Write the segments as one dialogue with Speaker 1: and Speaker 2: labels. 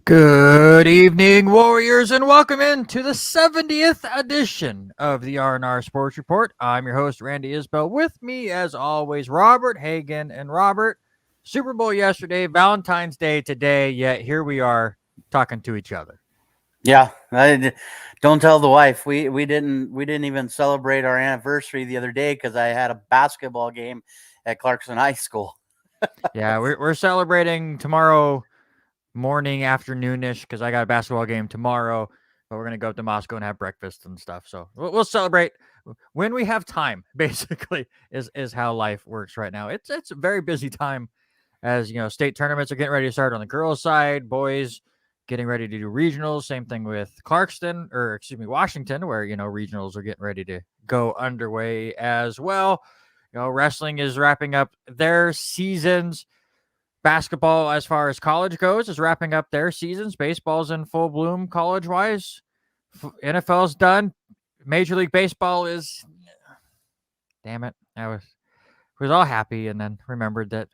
Speaker 1: Good evening, Warriors, and welcome into the 70th edition of the R&R Sports Report. I'm your host, Randy Isbell. With me, as always, Robert Hagan. And Robert, Super Bowl yesterday, Valentine's Day today, yet here we are talking to each other.
Speaker 2: Yeah, don't tell the wife. We didn't even celebrate our anniversary the other day because I had a basketball game at Clarkson High School.
Speaker 1: Yeah, we're celebrating tomorrow morning, afternoonish, because I got a basketball game tomorrow, but we're going to go up to Moscow and have breakfast and stuff. So we'll celebrate when we have time, basically, is how life works right now. It's a very busy time as, state tournaments are getting ready to start on the girls' side, boys getting ready to do regionals. Same thing with Washington, where, regionals are getting ready to go underway as well. Wrestling is wrapping up their seasons. Basketball, as far as college goes, is wrapping up their seasons. Baseball's in full bloom college-wise. NFL's done. Major League Baseball is... Damn it. I was all happy and then remembered that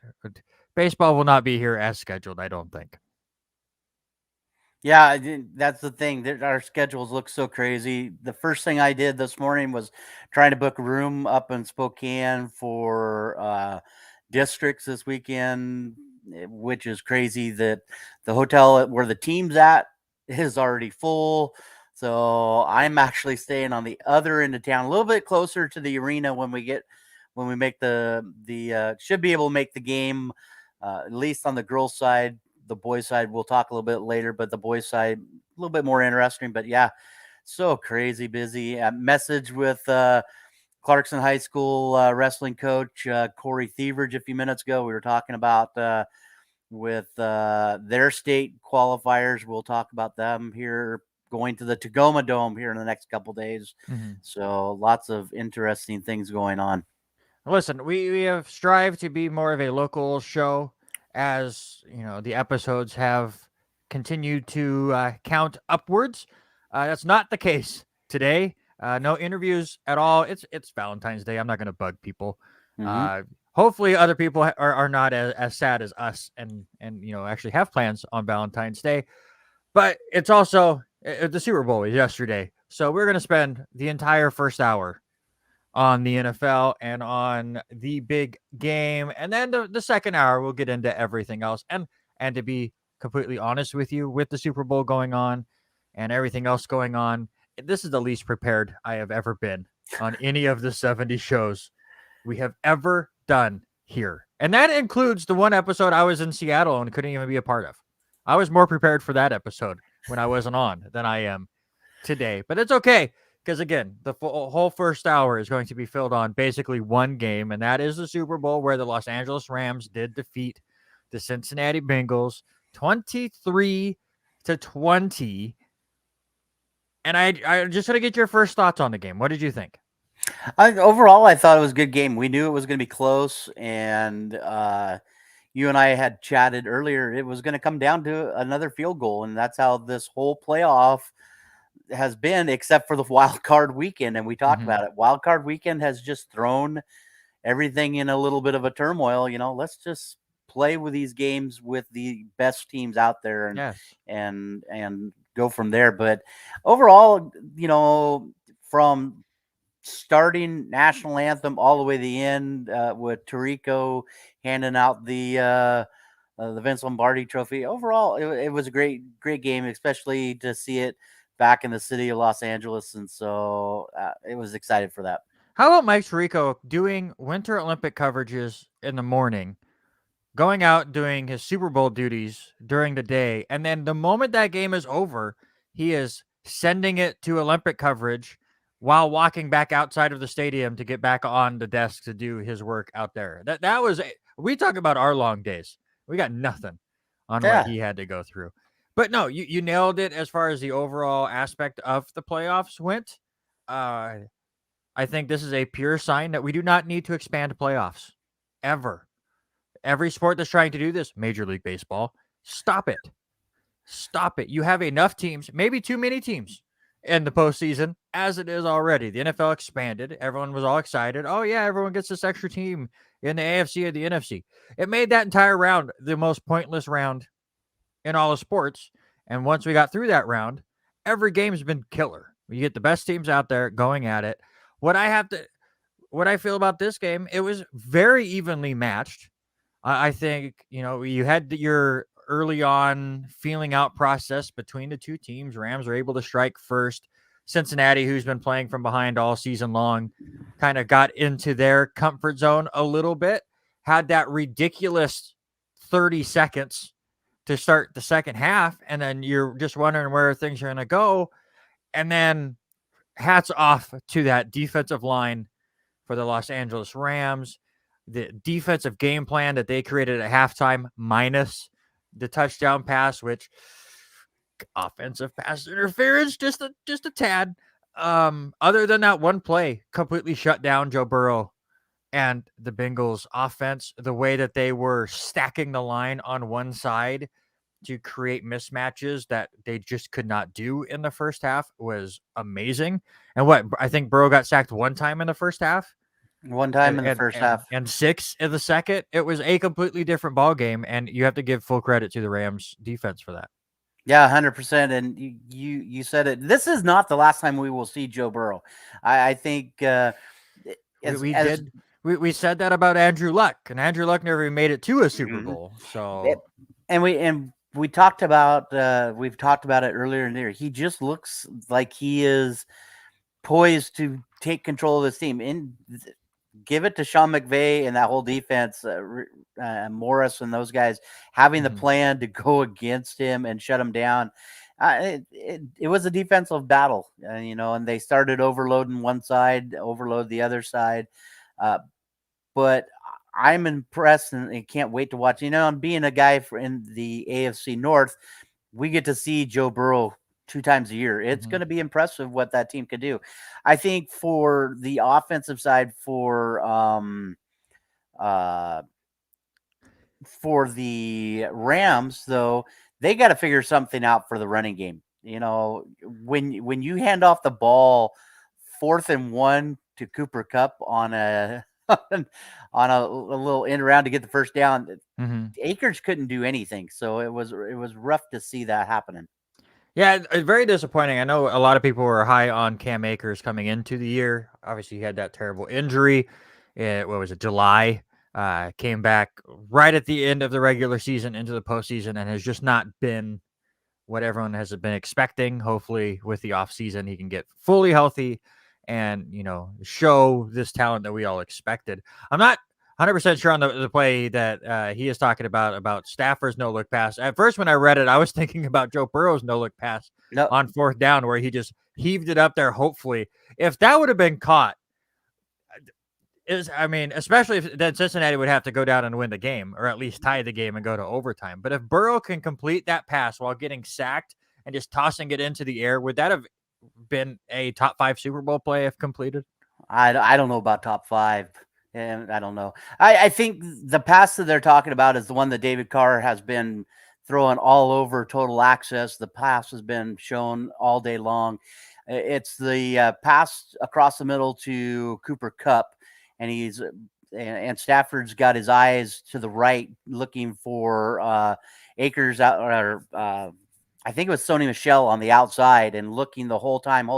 Speaker 1: baseball will not be here as scheduled, I don't think.
Speaker 2: Yeah, that's the thing. Our schedules look so crazy. The first thing I did this morning was trying to book a room up in Spokane for districts this weekend, which is crazy that the hotel where the team's at is already full. So I'm actually staying on the other end of town, a little bit closer to the arena when we make the should be able to make the game, at least on the girls' side. The boys' side, we'll talk a little bit later, but the boys' side, a little bit more interesting. But yeah, so crazy busy. A message with Clarkson High School wrestling coach Corey Thieveridge a few minutes ago. We were talking about with their state qualifiers. We'll talk about them here going to the Tacoma Dome here in the next couple days.
Speaker 1: Mm-hmm.
Speaker 2: So lots of interesting things going on.
Speaker 1: Listen, we have strived to be more of a local show as, the episodes have continued to count upwards. That's not the case today. No interviews at all. It's Valentine's Day. I'm not going to bug people.
Speaker 2: Mm-hmm.
Speaker 1: Hopefully other people are not as sad as us and actually have plans on Valentine's Day. But it's also the Super Bowl was yesterday. So we're going to spend the entire first hour on the NFL and on the big game. And then the second hour, we'll get into everything else. And to be completely honest with you, with the Super Bowl going on and everything else going on, this is the least prepared I have ever been on any of the 70 shows we have ever done here. And that includes the one episode I was in Seattle and couldn't even be a part of. I was more prepared for that episode when I wasn't on than I am today. But it's okay. Because again, the whole first hour is going to be filled on basically one game, and that is the Super Bowl where the Los Angeles Rams did defeat the Cincinnati Bengals 23-20. And I just want to get your first thoughts on the game. What did you think?
Speaker 2: Overall, I thought it was a good game. We knew it was going to be close, and you and I had chatted earlier. It was going to come down to another field goal, and that's how this whole playoff has been, except for the wild card weekend. And we talked about it. Wild card weekend has just thrown everything in a little bit of a turmoil. Let's just play with these games with the best teams out there and go from there. But overall, from starting national anthem all the way to the end with Tirico handing out the Vince Lombardi trophy. Overall, it was a great game, especially to see it back in the city of Los Angeles. And so it was excited for that.
Speaker 1: How about Mike Tirico doing Winter Olympic coverages in the morning, going out doing his Super Bowl duties during the day, and then the moment that game is over, he is sending it to Olympic coverage while walking back outside of the stadium to get back on the desk to do his work out there. That was we talk about our long days. We got nothing on what he had to go through. But no, you nailed it as far as the overall aspect of the playoffs went. I think this is a pure sign that we do not need to expand playoffs ever. Every sport that's trying to do this, Major League Baseball, stop it. Stop it. You have enough teams, maybe too many teams in the postseason as it is already. The NFL expanded. Everyone was all excited. Oh, yeah, everyone gets this extra team in the AFC or the NFC. It made that entire round the most pointless round in all of sports. And once we got through that round, every game's been killer. You get the best teams out there going at it. What I feel about this game, it was very evenly matched. I think, you had your early on feeling out process between the two teams. Rams were able to strike first. Cincinnati, who's been playing from behind all season long, kind of got into their comfort zone a little bit, had that ridiculous 30 seconds to start the second half, and then you're just wondering where things are going to go. And then hats off to that defensive line for the Los Angeles Rams. The defensive game plan that they created at halftime, minus the touchdown pass, which offensive pass interference, just a tad. Other than that one play, completely shut down Joe Burrow and the Bengals offense. The way that they were stacking the line on one side to create mismatches that they just could not do in the first half was amazing. And I think Burrow got sacked one time in the first half.
Speaker 2: One time in the first half.
Speaker 1: And 6 in the second. It was a completely different ball game, and you have to give full credit to the Rams defense for that.
Speaker 2: Yeah, 100%. And you said it. This is not the last time we will see Joe Burrow. I think
Speaker 1: we said that about Andrew Luck, and Andrew Luck never even made it to a Super Bowl. So
Speaker 2: we talked about we've talked about it earlier in the year. He just looks like he is poised to take control of this team. Give it to Sean McVay and that whole defense, Morris and those guys having the plan to go against him and shut him down. It was a defensive battle, and they started overloading one side, overload the other side. But I'm impressed and can't wait to watch. I'm being a guy in the AFC North. We get to see Joe Burrow 2 times a year. It's going to be impressive what that team can do. I think for the offensive side, for the Rams, though, they got to figure something out for the running game. When you hand off the ball 4th and 1 to Cooper Kupp on a on a little end around to get the first down, Akers couldn't do anything. So it was rough to see that happening.
Speaker 1: Yeah, it's very disappointing. I know a lot of people were high on Cam Akers coming into the year. Obviously, he had that terrible injury. What was it, July? Came back right at the end of the regular season into the postseason and has just not been what everyone has been expecting. Hopefully, with the offseason, he can get fully healthy and, show this talent that we all expected. I'm not 100% sure on the play that he is talking about Stafford's no-look pass. At first, when I read it, I was thinking about Joe Burrow's no-look pass on 4th down where he just heaved it up there, hopefully. If that would have been caught, especially if then Cincinnati would have to go down and win the game or at least tie the game and go to overtime. But if Burrow can complete that pass while getting sacked and just tossing it into the air, would that have been a top 5 Super Bowl play if completed?
Speaker 2: I don't know about top 5. And I don't know. I think the pass that they're talking about is the one that David Carr has been throwing all over Total Access. The pass has been shown all day long. It's the pass across the middle to Cooper Kupp, and Stafford's got his eyes to the right, looking for Akers out, or I think it was Sony Michel on the outside, and looking the whole time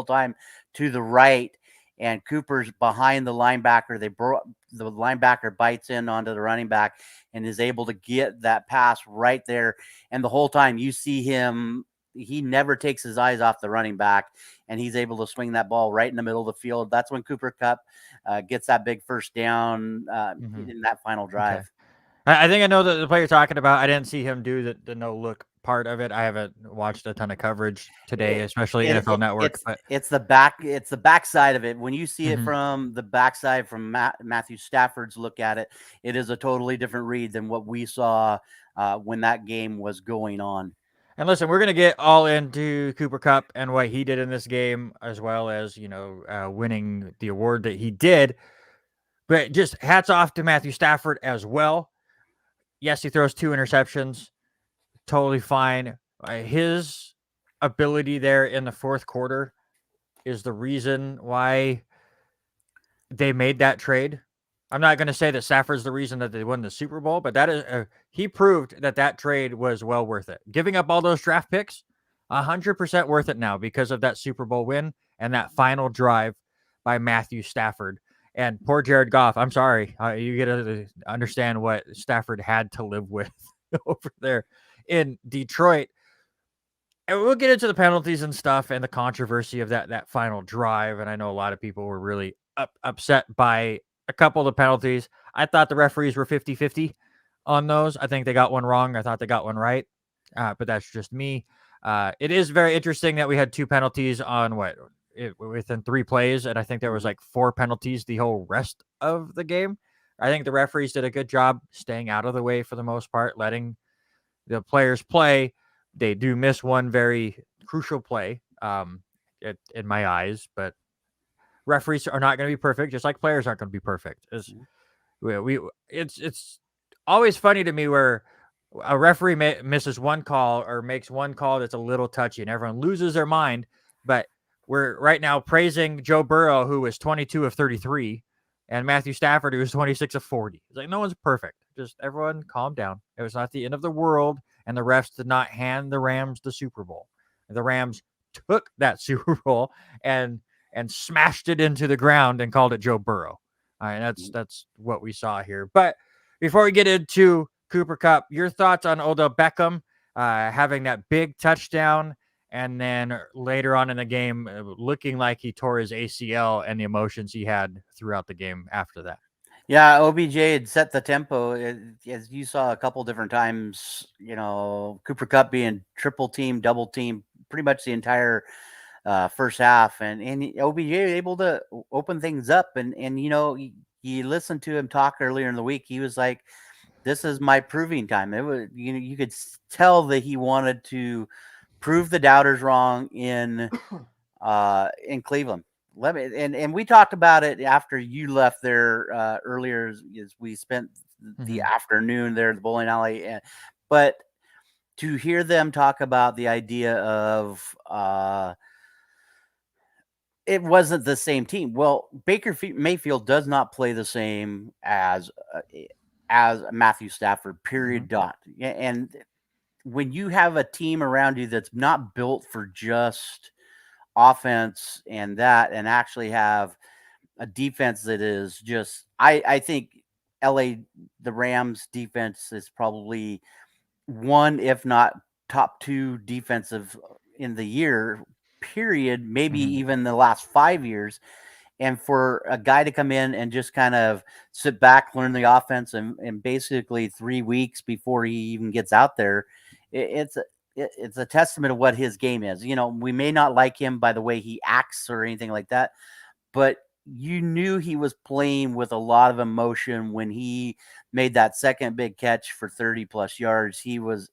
Speaker 2: to the right. And Cooper's behind the linebacker. The linebacker bites in onto the running back and is able to get that pass right there. And the whole time you see him, he never takes his eyes off the running back, and he's able to swing that ball right in the middle of the field. That's when Cooper Kupp gets that big first down in that final drive.
Speaker 1: Okay. I think I know the play you're talking about. I didn't see him do the no-look part of it. I haven't watched a ton of coverage today, especially NFL Network.
Speaker 2: It's the back side of it. When you see it from the backside, from Matthew Stafford's look at it, it is a totally different read than what we saw when that game was going on.
Speaker 1: And listen, we're going to get all into Cooper Kupp and what he did in this game, as well as, winning the award that he did. But just hats off to Matthew Stafford as well. Yes, he throws 2 interceptions. Totally fine. His ability there in the 4th quarter is the reason why they made that trade. I'm not going to say that Stafford's the reason that they won the Super Bowl, but that is he proved that trade was well worth it. Giving up all those draft picks 100% worth it now because of that Super Bowl win and that final drive by Matthew Stafford. And poor Jared Goff, I'm sorry. You get to understand what Stafford had to live with over there in Detroit. And we'll get into the penalties and stuff and the controversy of that final drive. And I know a lot of people were really upset by a couple of the penalties. I thought the referees were 50-50 on those. I think they got one wrong. I thought they got one right. But that's just me. It is very interesting that we had 2 penalties on within 3 plays. And I think there was like 4 penalties the whole rest of the game. I think the referees did a good job staying out of the way for the most part, letting the players play. They do miss one very crucial play in my eyes, but referees are not going to be perfect, just like players aren't going to be perfect. It's always funny to me where a referee misses one call or makes one call that's a little touchy and everyone loses their mind. But we're right now praising Joe Burrow, who was 22 of 33, and Matthew Stafford, who was 26 of 40. It's like, no one's perfect. Just everyone calm down. It was not the end of the world, and the refs did not hand the Rams the Super Bowl. The Rams took that Super Bowl and smashed it into the ground and called it Joe Burrow. All right, that's what we saw here. But before we get into Cooper Kupp, your thoughts on Odell Beckham having that big touchdown and then later on in the game looking like he tore his ACL and the emotions he had throughout the game after that?
Speaker 2: Yeah, OBJ had set the tempo, as you saw a couple different times. Cooper Kupp being triple team, double team, pretty much the entire first half, and OBJ able to open things up. And you listened to him talk earlier in the week. He was like, "This is my proving time." It was, you could tell that he wanted to prove the doubters wrong in Cleveland. And we talked about it after you left there earlier, as we spent the afternoon there at the bowling alley. But to hear them talk about the idea of it wasn't the same team. Well, Baker Mayfield does not play the same as Matthew Stafford, period, dot. And when you have a team around you that's not built for just offense and actually have a defense that is just, I think the Rams defense is probably one, if not top 2 defensive in the year, period, maybe even the last 5 years. And for a guy to come in and just kind of sit back, learn the offense, and basically 3 weeks before he even gets out there, it's a testament of what his game is. We may not like him by the way he acts or anything like that, but you knew he was playing with a lot of emotion when he made that second big catch for 30 plus yards. He was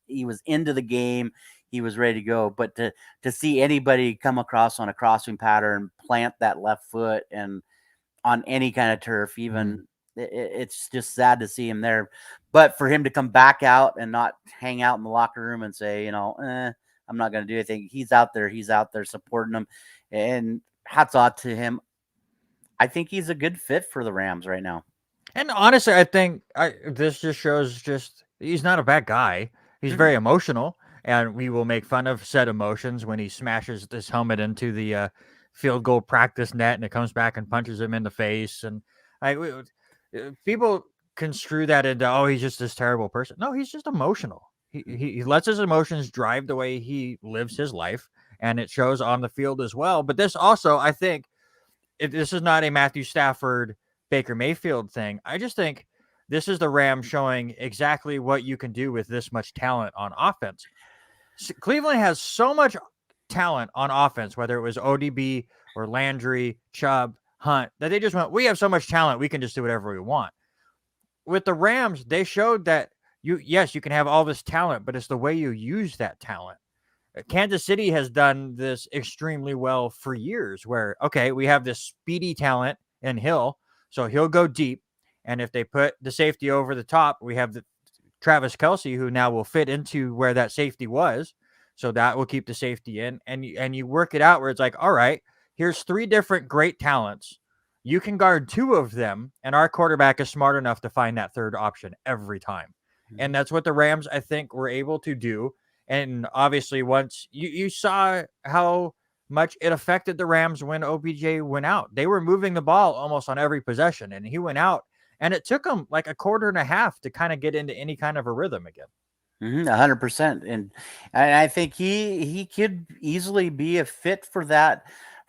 Speaker 2: into the game. He was ready to go. But to see anybody come across on a crossing pattern, plant that left foot and on any kind of turf, even it's just sad to see him there. But for him to come back out and not hang out in the locker room and say, I'm not going to do anything. He's out there supporting them, and hats off to him. I think he's a good fit for the Rams right now.
Speaker 1: And honestly, I think this just shows he's not a bad guy. He's very emotional, and we will make fun of said emotions when he smashes this helmet into the field goal practice net and it comes back and punches him in the face. And people construe that into, oh, he's just this terrible person. No, he's just emotional. He lets his emotions drive the way he lives his life, and it shows on the field as well. But this also, I think, this is not a Matthew Stafford, Baker Mayfield thing. I just think this is the Rams showing exactly what you can do with this much talent on offense. Cleveland has so much talent on offense, whether it was ODB or Landry, Chubb, Hunt, that they just went, we have so much talent, we can just do whatever we want. With the Rams, they showed that you can have all this talent, but it's the way you use that talent. Kansas City has done this extremely well for years where, okay, we have this speedy talent in Hill, so he'll go deep. And if they put the safety over the top, we have the Travis Kelce, who now will fit into where that safety was. So that will keep the safety in. And you work it out where it's like, all right, here's 3 different great talents. You can guard 2 of them, and our quarterback is smart enough to find that third option every time. And that's what the Rams, I think, were able to do. And obviously, once you saw how much it affected the Rams when OBJ went out. They were moving the ball almost on every possession, and he went out, and it took him like a quarter and a half to kind of get into any kind of a rhythm again.
Speaker 2: 100%, and I think he could easily be a fit for that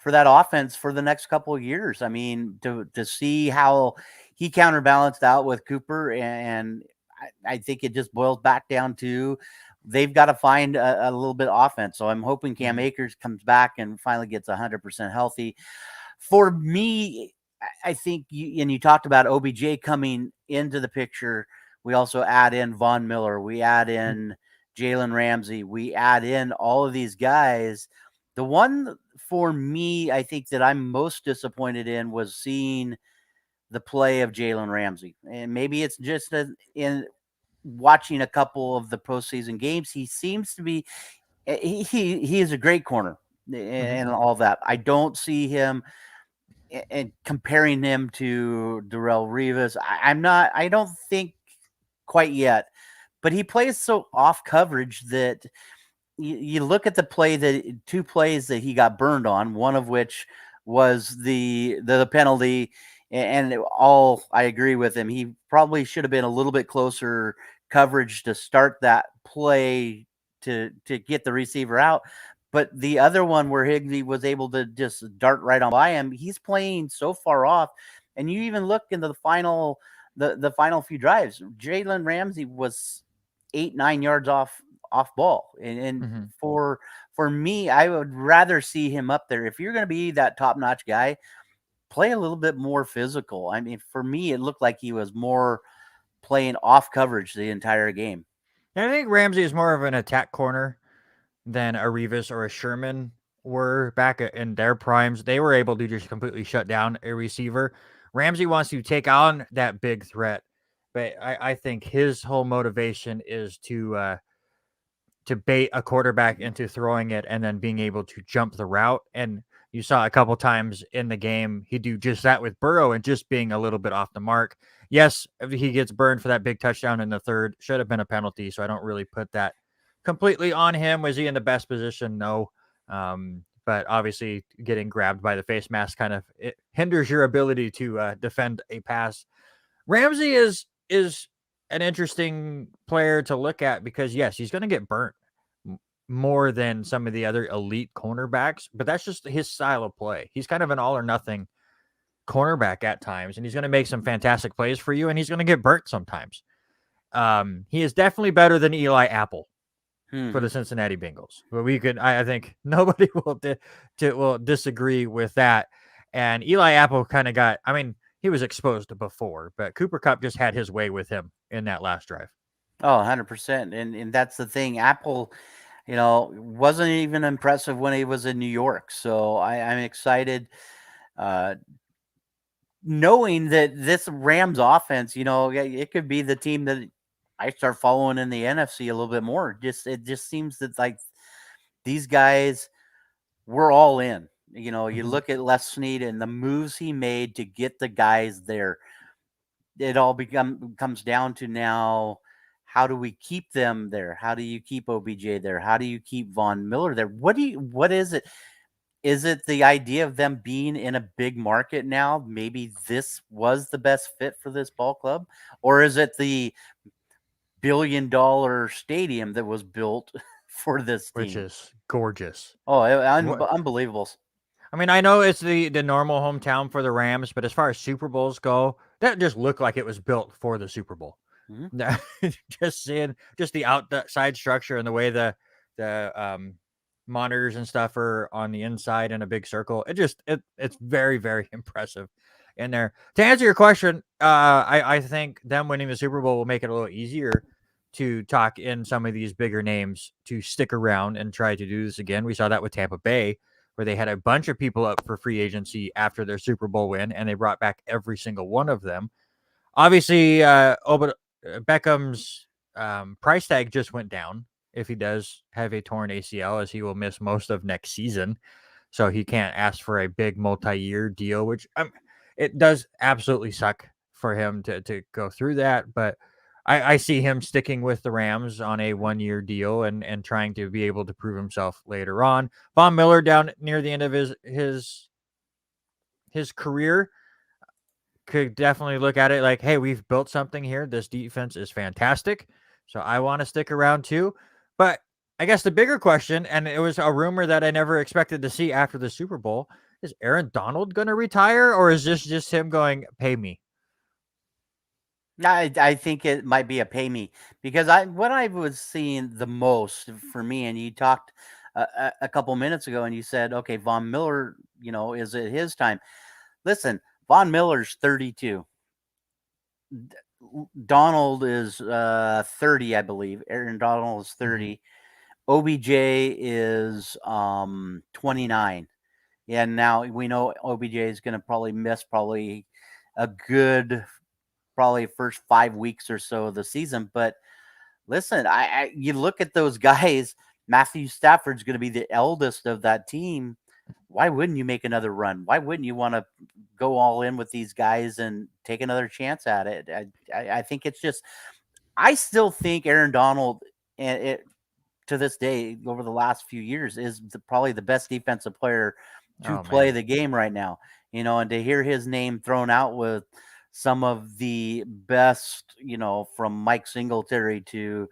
Speaker 2: offense for the next couple of years. I mean, to see how he counterbalanced out with Cooper, and I think it just boils back down to they've got to find a little bit of offense. So I'm hoping Cam Akers comes back and finally gets 100% healthy. For me, I think you talked about OBJ coming into the picture. We also add in Von Miller. We add in Jaylen Ramsey. We add in all of these guys. The one for me, I think that I'm most disappointed in was seeing the play of Jaylen Ramsey. And maybe it's just in watching a couple of the postseason games. He seems to be he is a great corner and all that. I don't see him and comparing him to Darrelle Revis. I don't think quite yet, but he plays so off coverage that you look at the two plays that he got burned on, one of which was the penalty, and all I agree with him. He probably should have been a little bit closer coverage to start that play to get the receiver out. But the other one where Higbee was able to just dart right on by him, he's playing so far off. And you even look into the final few drives, Jaylen Ramsey was 8-9 yards off ball. And for me, I would rather see him up there. If you're going to be that top-notch guy, play a little bit more physical. I mean, for me, it looked like he was more playing off coverage the entire game.
Speaker 1: I think Ramsey is more of an attack corner than a Revis or a Sherman were back in their primes. They were able to just completely shut down a receiver. Ramsey wants to take on that big threat, but I think his whole motivation is to bait a quarterback into throwing it and then being able to jump the route. And you saw a couple times in the game he do just that with Burrow and just being a little bit off the mark. Yes, he gets burned for that big touchdown in the third. Should have been a penalty, so I don't really put that completely on him. Was he in the best position? No. But obviously getting grabbed by the face mask kind of it hinders your ability to defend a pass. Ramsey is an interesting player to look at because, yes, he's going to get burnt more than some of the other elite cornerbacks, but that's just his style of play. He's kind of an all or nothing cornerback at times, and he's going to make some fantastic plays for you, and he's going to get burnt sometimes. He is definitely better than Eli Apple for the Cincinnati Bengals. But I think nobody will disagree with that. And Eli Apple kind of got, I mean, he was exposed before, but Cooper Kupp just had his way with him in that last drive.
Speaker 2: Oh, 100%. And that's the thing. Apple, wasn't even impressive when he was in New York. So I'm excited knowing that this Rams offense, it could be the team that I start following in the NFC a little bit more. It just seems that like these guys were all in. You look at Les Snead and the moves he made to get the guys there. It all comes down to now, how do we keep them there? How do you keep OBJ there? How do you keep Von Miller there? What is it? Is it the idea of them being in a big market now? Maybe this was the best fit for this ball club, or is it the billion-dollar stadium that was built for this team?
Speaker 1: Which is gorgeous.
Speaker 2: Oh, unbelievable.
Speaker 1: I mean, I know it's the normal hometown for the Rams, but as far as Super Bowls go, that just looked like it was built for the Super Bowl. Just seeing just the outside structure and the way the monitors and stuff are on the inside in a big circle. It's very, very impressive in there. To answer your question, I think them winning the Super Bowl will make it a little easier to talk in some of these bigger names to stick around and try to do this again. We saw that with Tampa Bay, where they had a bunch of people up for free agency after their Super Bowl win, and they brought back every single one of them. Obviously, Beckham's price tag just went down if he does have a torn ACL, as he will miss most of next season. So he can't ask for a big multi-year deal, which it does absolutely suck for him to go through that. But I see him sticking with the Rams on a 1-year deal and trying to be able to prove himself later on. Von Miller down near the end of his career could definitely look at it like, hey, we've built something here. This defense is fantastic. So I want to stick around too. But I guess the bigger question, and it was a rumor that I never expected to see after the Super Bowl, is Aaron Donald going to retire, or is this just him going, pay me?
Speaker 2: I think it might be a pay me, because what I was seeing the most for me, and you talked a couple minutes ago, and you said, okay, Von Miller, is it his time? Listen, Von Miller's 32. Donald is 30, I believe. Aaron Donald is 30. OBJ is 29. And now we know OBJ is going to probably miss a good first 5 weeks or so of the season. But listen, you look at those guys. Matthew Stafford's going to be the eldest of that team. Why wouldn't you make another run? Why wouldn't you want to go all in with these guys and take another chance at it? I think it's just, I still think Aaron Donald, to this day, over the last few years, is probably the best defensive player to play the game right now. And to hear his name thrown out with some of the best, from Mike Singletary to,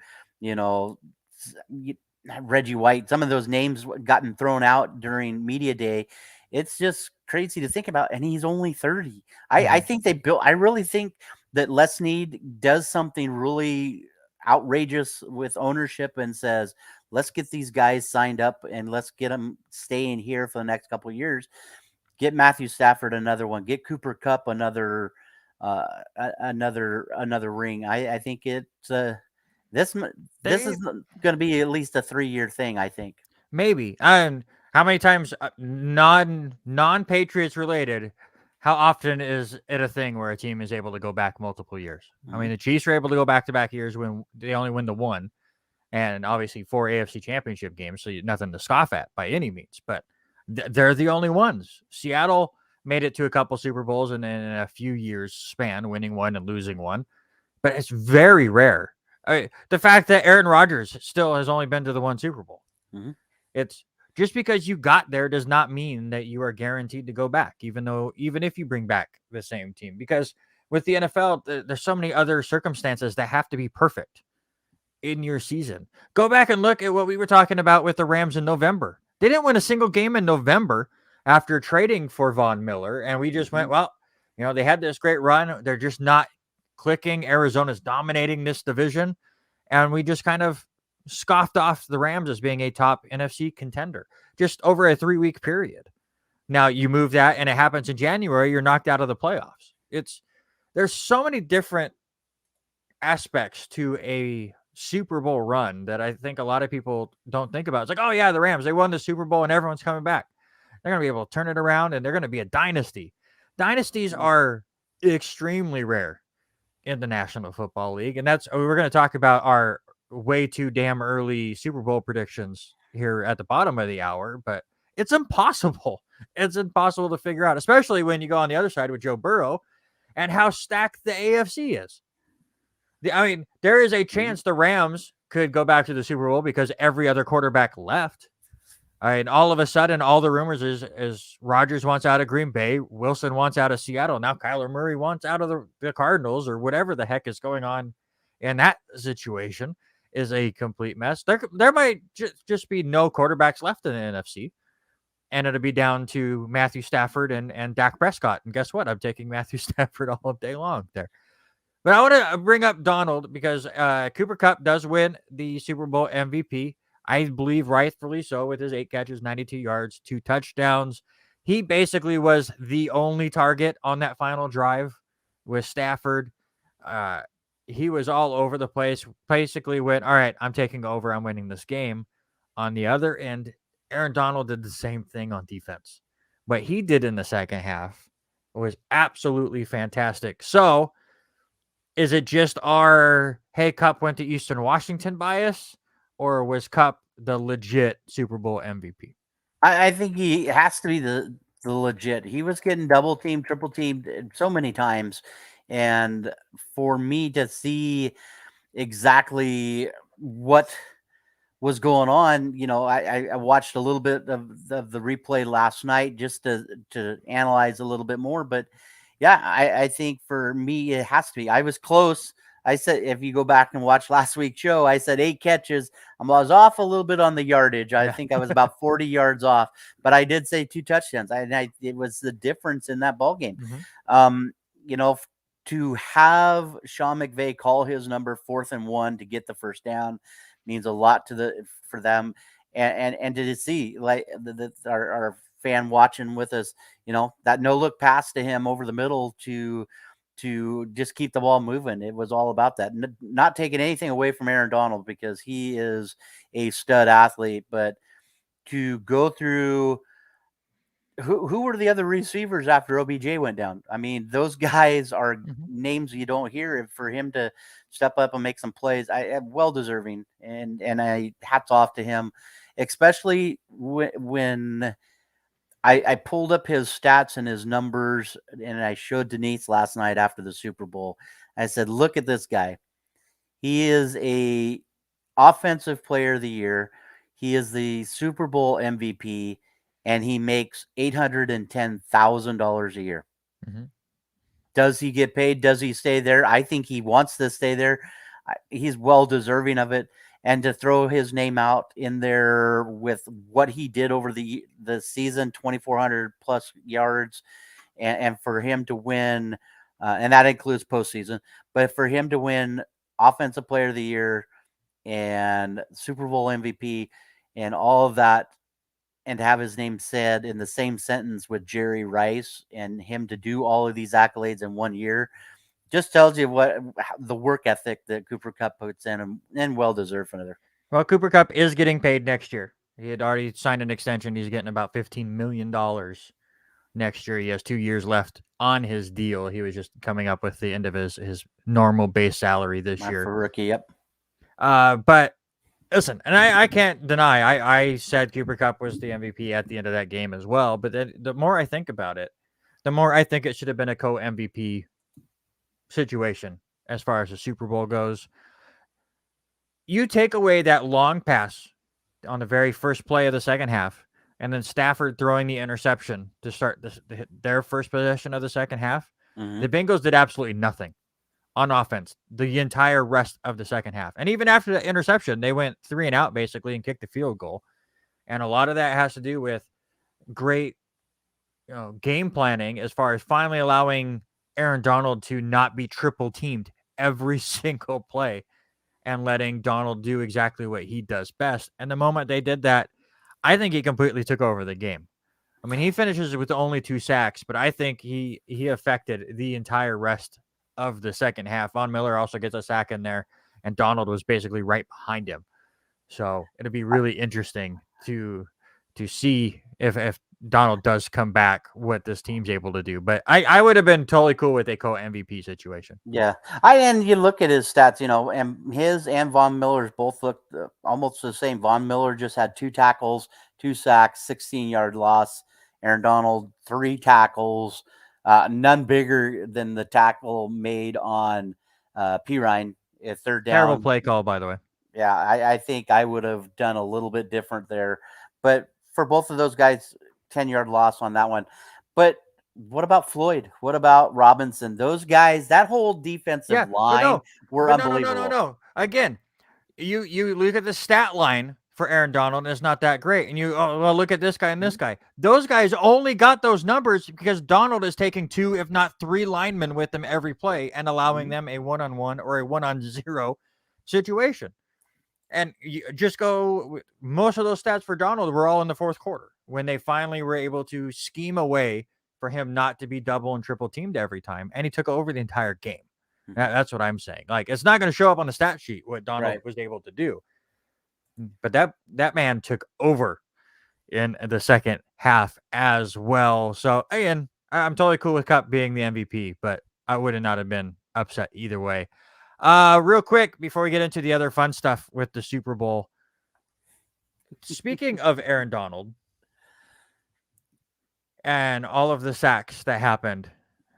Speaker 2: Reggie White, some of those names gotten thrown out during media day. It's just crazy to think about. And he's only 30. I think I really think that Les Snead does something really outrageous with ownership and says, let's get these guys signed up and let's get them staying here for the next couple of years. Get Matthew Stafford another one. Get Cooper Kupp another ring. I think it's this is going to be at least a 3-year thing, I think.
Speaker 1: Maybe. And how many times non-Patriots related, how often is it a thing where a team is able to go back multiple years? I mean, the Chiefs are able to go back-to-back years when they only win the one, and obviously 4 AFC championship games, so nothing to scoff at by any means. But they're the only ones. Seattle made it to a couple Super Bowls in a few years span, winning one and losing one. But it's very rare. The fact that Aaron Rodgers still has only been to the one Super Bowl. It's just because you got there does not mean that you are guaranteed to go back, even if you bring back the same team. Because with the NFL, there's so many other circumstances that have to be perfect in your season. Go back and look at what we were talking about with the Rams in November. They didn't win a single game in November after trading for Von Miller. And we just went, well, they had this great run. They're just not clicking. Arizona's dominating this division. And we just kind of scoffed off the Rams as being a top NFC contender just over a 3-week period. Now you move that and it happens in January, you're knocked out of the playoffs. There's so many different aspects to a Super Bowl run that I think a lot of people don't think about. It's like, oh yeah, the Rams, they won the Super Bowl and everyone's coming back. They're going to be able to turn it around and they're going to be a dynasty. Dynasties are extremely rare in the National Football League. And we're going to talk about our way too damn early Super Bowl predictions here at the bottom of the hour, but it's impossible. It's impossible to figure out, especially when you go on the other side with Joe Burrow and how stacked the AFC is. There is a chance the Rams could go back to the Super Bowl because every other quarterback left. All of a sudden, all the rumors is Rodgers wants out of Green Bay, Wilson wants out of Seattle, now Kyler Murray wants out of the Cardinals, or whatever the heck is going on in that situation is a complete mess. There might just be no quarterbacks left in the NFC, and it'll be down to Matthew Stafford and Dak Prescott. And guess what? I'm taking Matthew Stafford all day long there. But I want to bring up Donald because Cooper Kupp does win the Super Bowl MVP. I believe rightfully so, with his 8 catches, 92 yards, 2 touchdowns. He basically was the only target on that final drive with Stafford. He was all over the place, basically went, all right, I'm taking over. I'm winning this game. On the other end, Aaron Donald did the same thing on defense. What he did in the second half was absolutely fantastic. So is it just our, hey, Kupp went to Eastern Washington bias? Or was Kupp the legit Super Bowl MVP?
Speaker 2: I think he has to be the legit. He was getting double teamed, triple teamed so many times. And for me to see exactly what was going on. I watched a little bit of the replay last night just to analyze a little bit more. But yeah, I think for me it has to be. I was close. I said if you go back and watch last week's show, I said 8 catches. I was off a little bit on the yardage. I think I was about 40 yards off, but I did say 2 touchdowns. It was the difference in that ball game.
Speaker 1: Mm-hmm.
Speaker 2: To have Sean McVay call his number 4th and 1 to get the first down means a lot for them, and to see like our fan watching with us, that no look pass to him over the middle to just keep the ball moving. It was all about that. Not taking anything away from Aaron Donald because he is a stud athlete, but to go through who were the other receivers after OBJ went down? I mean, those guys are names you don't hear. For him to step up and make some plays, I am well deserving, and I hats off to him, especially when I pulled up his stats and his numbers, and I showed Denise last night after the Super Bowl. I said, "Look at this guy. He is a offensive player of the year. He is the Super Bowl MVP, and he makes $810,000 a year."
Speaker 1: Mm-hmm.
Speaker 2: Does he get paid? Does he stay there? I think he wants to stay there. He's well deserving of it. And to throw his name out in there with what he did over the season, 2,400 plus yards, and for him to win, and that includes postseason, but for him to win Offensive Player of the Year and Super Bowl MVP and all of that, and to have his name said in the same sentence with Jerry Rice, and him to do all of these accolades in 1 year, just tells you what the work ethic that Cooper Kupp puts in, and well deserved for another.
Speaker 1: Well, Cooper Kupp is getting paid next year. He had already signed an extension. He's getting about $15 million next year. He has 2 years left on his deal. He was just coming up with the end of his normal base salary this year.
Speaker 2: For rookie, yep.
Speaker 1: But listen, and I can't deny, I said Cooper Kupp was the MVP at the end of that game as well. But then the more I think about it, the more I think it should have been a co-MVP situation as far as the Super Bowl goes. You take away that long pass on the very first play of the second half, and then Stafford throwing the interception to start their first possession of the second half.
Speaker 2: Mm-hmm.
Speaker 1: The Bengals did absolutely nothing on offense the entire rest of the second half. And even after the interception, they went 3 and out basically and kicked the field goal. And a lot of that has to do with great game planning as far as finally allowing Aaron Donald to not be triple teamed every single play and letting Donald do exactly what he does best. And the moment they did that, I think he completely took over the game. I mean, he finishes with only 2 sacks, but I think he affected the entire rest of the second half. Von Miller also gets a sack in there, and Donald was basically right behind him. So it'll be really interesting to see if Donald does come back, what this team's able to do. But I would have been totally cool with a co-MVP situation.
Speaker 2: Yeah. And you look at his stats, and his and Von Miller's both looked almost the same. Von Miller just had 2 tackles, 2 sacks, 16-yard loss. Aaron Donald, 3 tackles, none bigger than the tackle made on Pirine at third down.
Speaker 1: Terrible play call, by the way.
Speaker 2: Yeah, I think I would have done a little bit different there. But for both of those guys, 10-yard loss on that one. But what about Floyd? What about Robinson? Those guys, that whole defensive line were unbelievable.
Speaker 1: No. Again, you look at the stat line for Aaron Donald, and it's not that great. And look at this guy and this guy. Those guys only got those numbers because Donald is taking 2, if not 3 linemen with them every play and allowing them a 1-on-1 or a 1-on-0 situation. And you just go, most of those stats for Donald were all in the fourth quarter when they finally were able to scheme a way for him not to be double and triple teamed every time. And he took over the entire game. That's what I'm saying. Like, it's not going to show up on the stat sheet what Donald was able to do. But that man took over in the second half as well. So, again, I'm totally cool with Kupp being the MVP, but I would not have been upset either way. Real quick, before we get into the other fun stuff with the Super Bowl, speaking of Aaron Donald and all of the sacks that happened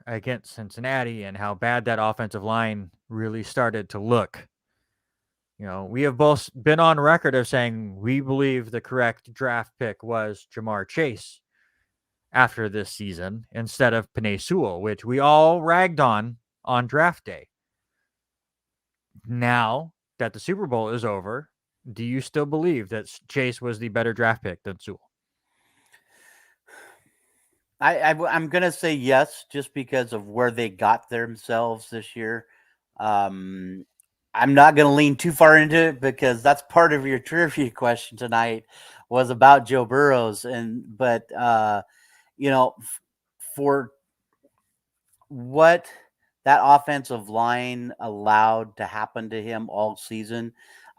Speaker 1: against Cincinnati and how bad that offensive line really started to look, we have both been on record of saying we believe the correct draft pick was Jamar Chase after this season instead of Penei Sewell, which we all ragged on draft day. Now that the Super Bowl is over, do you still believe that Chase was the better draft pick than Sewell?
Speaker 2: I'm going to say yes, just because of where they got themselves this year. I'm not going to lean too far into it because that's part of your trivia question tonight was about Joe Burrows. But for what that offensive line allowed to happen to him all season,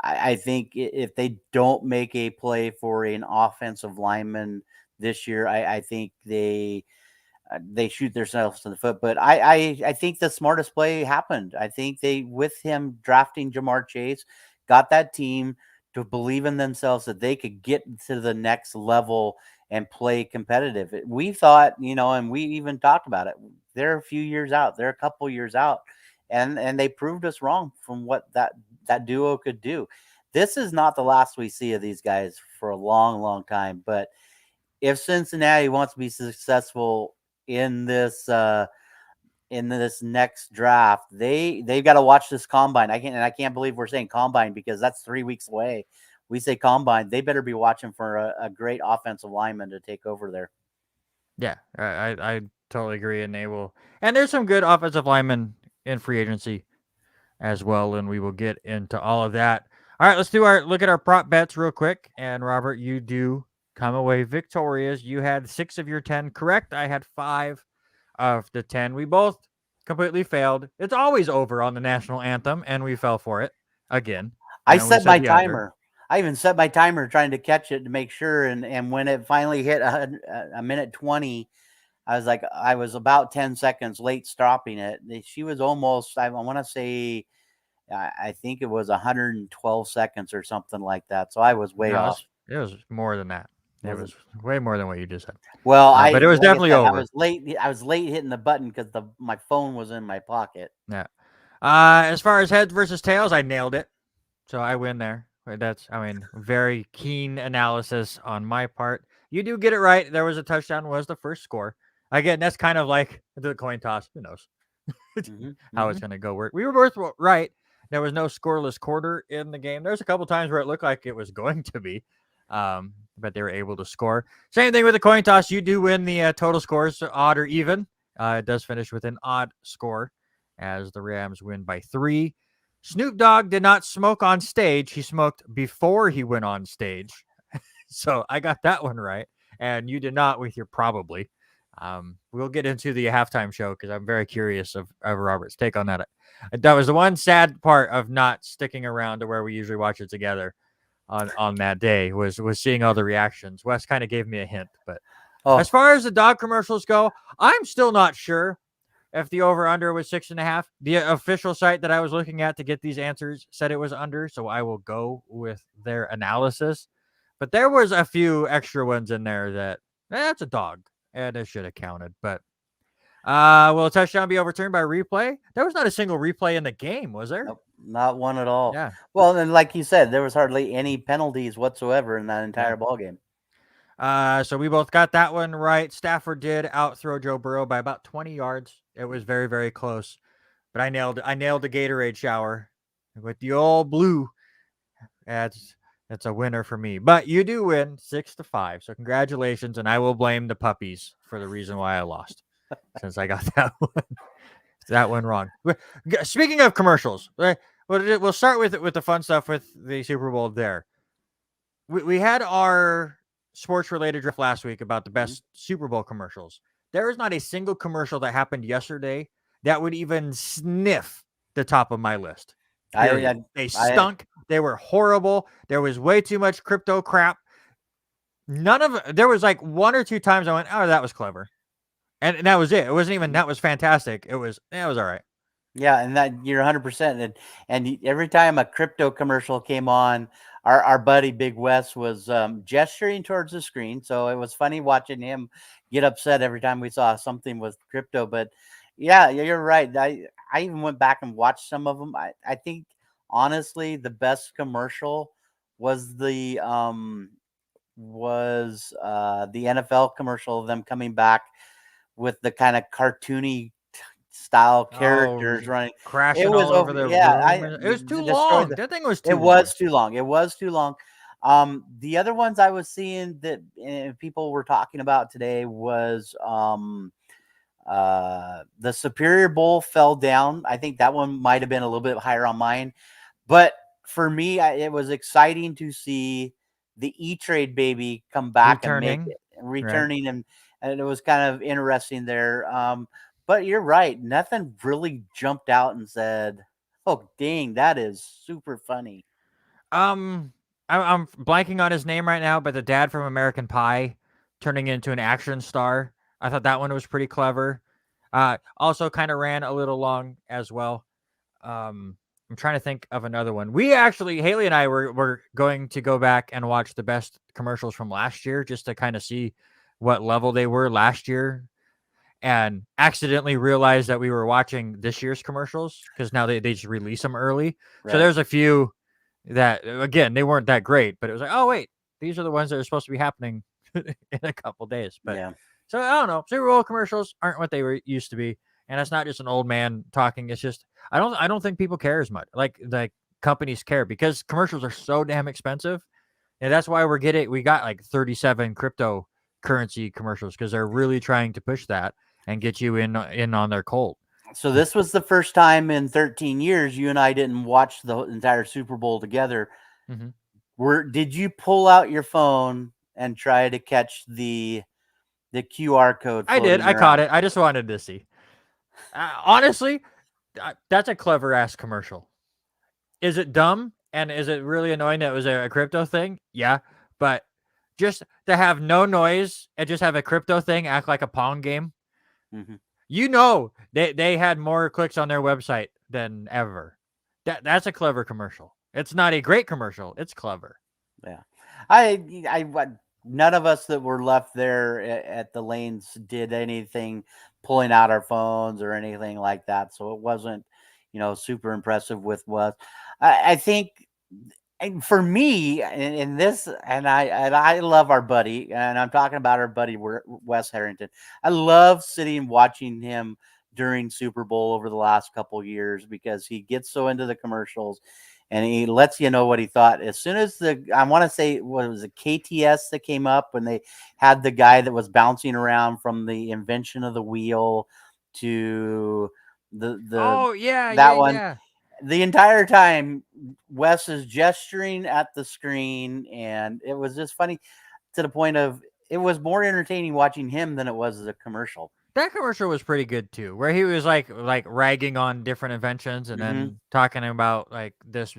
Speaker 2: I think if they don't make a play for an offensive lineman this year, I think they shoot themselves in the foot. But I think the smartest play happened. I think they, with him drafting Jamar Chase, got that team to believe in themselves that they could get to the next level and play competitive. We thought, and we even talked about it. They're a few years out. They're a couple years out, and they proved us wrong from what that duo could do. This is not the last we see of these guys for a long, long time. But if Cincinnati wants to be successful in this next draft, they've got to watch this combine. I can't believe we're saying combine because that's 3 weeks away. We say combine, they better be watching for a great offensive lineman to take over there.
Speaker 1: Yeah, I totally agree, and they will. And there's some good offensive linemen in free agency as well, and we will get into all of that. All right, let's look at our prop bets real quick. And Robert, you do come away victorious. You had 6 of your 10 correct. I had 5 of the 10. We both completely failed. It's always over on the national anthem, and we fell for it again.
Speaker 2: I set my timer. I even set my timer trying to catch it to make sure. And when it finally hit a minute 20, I was about 10 seconds late stopping it. She was almost, I want to say, I think it was 112 seconds or something like that. So I was way off.
Speaker 1: It was more than that. It was way more than what you just said.
Speaker 2: Well,
Speaker 1: but it was definitely over.
Speaker 2: I was late hitting the button because my phone was in my pocket.
Speaker 1: Yeah. As far as heads versus tails, I nailed it. So I win there. That's, very keen analysis on my part. You do get it right. There was a touchdown, was the first score. Again, that's kind of like the coin toss. Who knows how it's going to go. We were both right. There was no scoreless quarter in the game. There's a couple times where it looked like it was going to be, but they were able to score. Same thing with the coin toss. You do win the total scores, odd or even. It does finish with an odd score as the Rams win by 3. Snoop Dogg did not smoke on stage. He smoked before he went on stage. So I got that one right. And you did not with your probably. We'll get into the halftime show because I'm very curious of Robert's take on that. That was the one sad part of not sticking around to where we usually watch it together on that day was seeing all the reactions. Wes kind of gave me a hint. But as far as the dog commercials go, I'm still not sure if the over-under was 6.5. The official site that I was looking at to get these answers said it was under, so I will go with their analysis. But there was a few extra ones in there that, that's a dog, and it should have counted. But will a touchdown be overturned by replay? There was not a single replay in the game, was there?
Speaker 2: Nope, not one at all.
Speaker 1: Yeah.
Speaker 2: Well, and like you said, there was hardly any penalties whatsoever in that entire ball game.
Speaker 1: So we both got that one right. Stafford did outthrow Joe Burrow by about 20 yards. It was very, very close. But I nailed the Gatorade shower with the old blue. That's a winner for me. But you do win 6-5. So congratulations, and I will blame the puppies for the reason why I lost. Since I got that one wrong. Speaking of commercials, we'll start with the fun stuff with the Super Bowl there. We had our sports-related draft last week about the best Super Bowl commercials. There is not a single commercial that happened yesterday that would even sniff the top of my list. They stunk. They were horrible. There was way too much crypto crap. There was like 1 or 2 times I went, oh, that was clever. And that was it. It wasn't even, that was fantastic. It was all right.
Speaker 2: Yeah, and that you're 100%. And every time a crypto commercial came on, our buddy Big Wes was gesturing towards the screen. So it was funny watching him get upset every time we saw something with crypto. But yeah, you're right. I even went back and watched some of them. I think honestly, the best commercial was the NFL commercial of them coming back with the kind of cartoony style characters running. It
Speaker 1: crashing
Speaker 2: was
Speaker 1: all over
Speaker 2: over.
Speaker 1: the
Speaker 2: Yeah,
Speaker 1: room. It was too
Speaker 2: destroyed
Speaker 1: long.
Speaker 2: the.
Speaker 1: That thing was
Speaker 2: It
Speaker 1: too long.
Speaker 2: was too long. It was too long. The other ones I was seeing that people were talking about today was the Superior Bowl fell down. I think that one might have been a little bit higher on mine, but for me, it was exciting to see the E-Trade baby come back and make
Speaker 1: Returning,
Speaker 2: it,
Speaker 1: right?
Speaker 2: returning, and it was kind of interesting there. But you're right, nothing really jumped out and said, "Oh, dang, that is super funny."
Speaker 1: Um, I'm blanking on his name right now, but the dad from American Pie turning into an action star. I thought that one was pretty clever. Also kind of ran a little long as well. I'm trying to think of another one. We actually, Haley and I were going to go back and watch the best commercials from last year just to kind of see what level they were last year, and accidentally realized that we were watching this year's commercials because now they just release them early. So
Speaker 2: Right.
Speaker 1: there's a few that, again, they weren't that great, but it was like, oh wait, these are the ones that are supposed to be happening in a couple days. But
Speaker 2: Yeah.
Speaker 1: so I don't know. Super Bowl commercials aren't what they were used to be, and it's not just an old man talking. It's just I don't think people care as much. Like companies care because commercials are so damn expensive, and that's why we got like 37 cryptocurrency commercials because they're really trying to push that and get you in on their cold.
Speaker 2: So this was the first time in 13 years you and I didn't watch the entire Super Bowl together.
Speaker 1: Mm-hmm.
Speaker 2: Did you pull out your phone and try to catch the QR code
Speaker 1: I did.
Speaker 2: floating
Speaker 1: I caught
Speaker 2: around?
Speaker 1: it. I just wanted to see. Honestly, that's a clever ass commercial. Is it dumb? And is it really annoying that it was a crypto thing? Yeah. But just to have no noise and just have a crypto thing act like a Pong game,
Speaker 2: Mm-hmm.
Speaker 1: they had more clicks on their website than ever. That's a clever commercial. It's not a great commercial. It's clever.
Speaker 2: Yeah, none of us that were left there at the lanes did anything pulling out our phones or anything like that. So it wasn't, super impressive with what I think. And for me, in this, and I love our buddy, and I'm talking about our buddy Wes Harrington. I love sitting and watching him during Super Bowl over the last couple years because he gets so into the commercials, and he lets you know what he thought. As soon as I want to say, what was it, KTS that came up when they had the guy that was bouncing around from the invention of the wheel to the
Speaker 1: Oh yeah, yeah,
Speaker 2: that one,
Speaker 1: yeah.
Speaker 2: the entire time Wes is gesturing at the screen, and it was just funny to the point of it was more entertaining watching him than it was as a commercial.
Speaker 1: That commercial was pretty good too, where he was like ragging on different inventions and
Speaker 2: Mm-hmm.
Speaker 1: then talking about like this,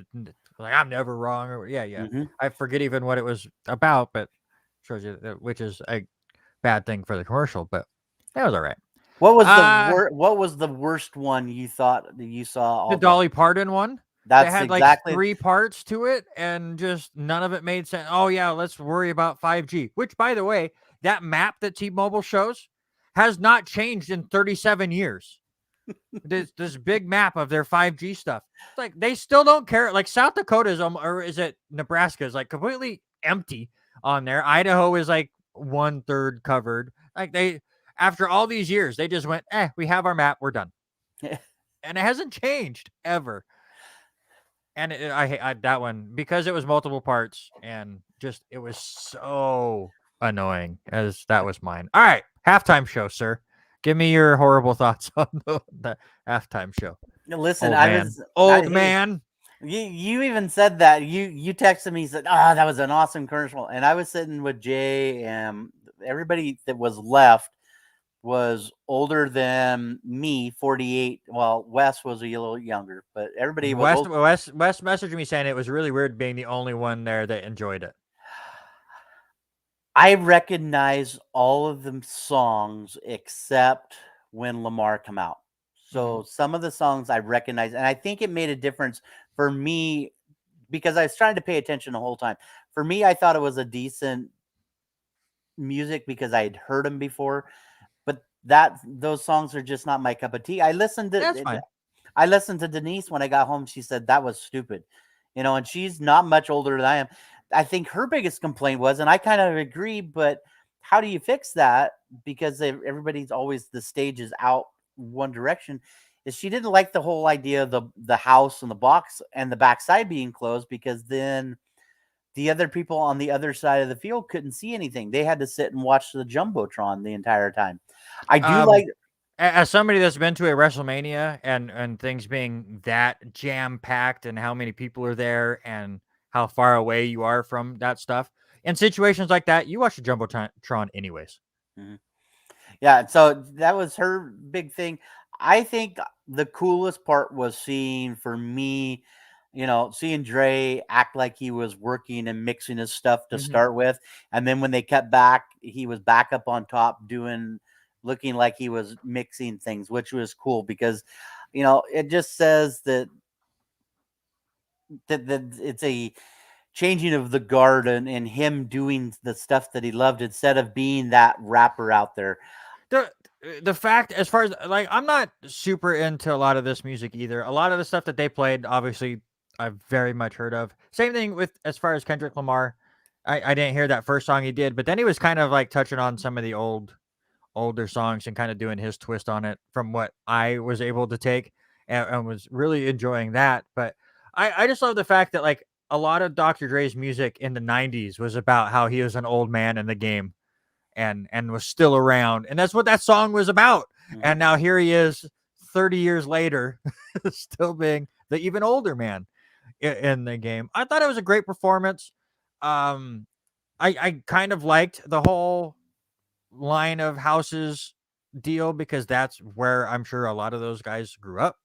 Speaker 1: like I'm never wrong, or yeah, yeah.
Speaker 2: Mm-hmm.
Speaker 1: I forget even what it was about, but shows you which is a bad thing for the commercial, but that was all right.
Speaker 2: What was the worst one you thought that you saw
Speaker 1: The
Speaker 2: all day?
Speaker 1: Dolly Parton one that
Speaker 2: That's
Speaker 1: had like
Speaker 2: exactly.
Speaker 1: 3 parts to it, and just none of it made sense. Oh yeah, let's worry about 5G. Which, by the way, that map that T-Mobile shows has not changed in 37 years. This big map of their 5G stuff. It's like they still don't care. Like South Dakota is, or is it Nebraska, is like completely empty on there. Idaho is like 1/3 covered. Like after all these years, they just went, we have our map, we're done, and it hasn't changed ever. And I that one because it was multiple parts and just it was so annoying. As that was mine. All right, halftime show, sir. Give me your horrible thoughts on the halftime show.
Speaker 2: Listen,
Speaker 1: Old
Speaker 2: hey,
Speaker 1: man.
Speaker 2: you even said that you texted me, said, "Oh, that was an awesome commercial," and I was sitting with Jay and everybody that was left was older than me, 48. Well, Wes was a little younger, but everybody was old.
Speaker 1: West messaged me saying it was really weird being the only one there that enjoyed it.
Speaker 2: I recognize all of the songs except when Lamar come out. So some of the songs I recognize, and I think it made a difference for me because I was trying to pay attention the whole time. For me, I thought it was a decent music because I had heard them before, but those songs are just not my cup of tea. I listened
Speaker 1: That's
Speaker 2: to
Speaker 1: fine.
Speaker 2: I listened to Denise when I got home. She said that was stupid, and she's not much older than I am. I think her biggest complaint was, and I kind of agree, but how do you fix that? Because everybody's always the stage is out one direction. Is she didn't like the whole idea of the house and the box and the backside being closed, because then the other people on the other side of the field couldn't see anything. They had to sit and watch the jumbotron the entire time. I do like.
Speaker 1: As somebody that's been to a WrestleMania and things being that jam packed and how many people are there and how far away you are from that stuff, in situations like that, you watch the jumbotron anyways.
Speaker 2: Mhm. Yeah, so that was her big thing. I think the coolest part was seeing, for me, seeing Dre act like he was working and mixing his stuff to start with. And then when they cut back, he was back up on top looking like he was mixing things, which was cool because, it just says that it's a changing of the guard and him doing the stuff that he loved instead of being that rapper out there.
Speaker 1: The fact, as far as like, I'm not super into a lot of this music either. A lot of the stuff that they played, obviously, I've very much heard of. Same thing with as far as Kendrick Lamar. I didn't hear that first song he did, but then he was kind of like touching on some of the older songs and kind of doing his twist on it from what I was able to take, and was really enjoying that. But I just love the fact that like a lot of Dr. Dre's music in the 90s was about how he was an old man in the game and was still around. And that's what that song was about.
Speaker 2: Mhm.
Speaker 1: And now here he is 30 years later, still being the even older man in the game. I thought it was a great performance. I kind of liked the whole line of houses deal because that's where I'm sure a lot of those guys grew up.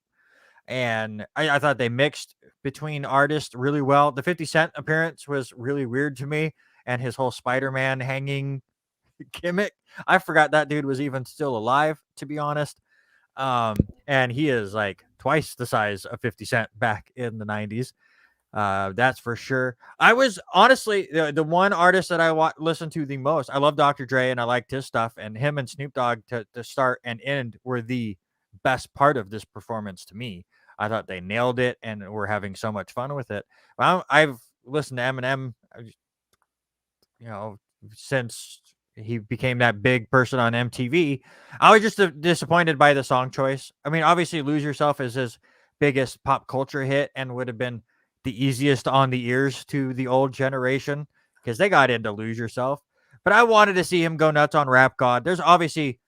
Speaker 1: And I thought they mixed between artists really well. The 50 Cent appearance was really weird to me, and his whole Spider-Man hanging gimmick. I forgot that dude was even still alive, to be honest. And he is like twice the size of 50 Cent back in the 90s. That's for sure. I was honestly the one artist that I listened to the most. I love Dr. Dre and I liked his stuff, and him and Snoop Dogg to start and end were the best part of this performance to me. I thought they nailed it and were having so much fun with it. I've listened to Eminem, you know, since he became that big person on MTV. I was just disappointed by the song choice. I mean, obviously, Lose Yourself is his biggest pop culture hit and would have been the easiest on the ears to the old generation because they got into Lose Yourself. But I wanted to see him go nuts on Rap God. There's obviously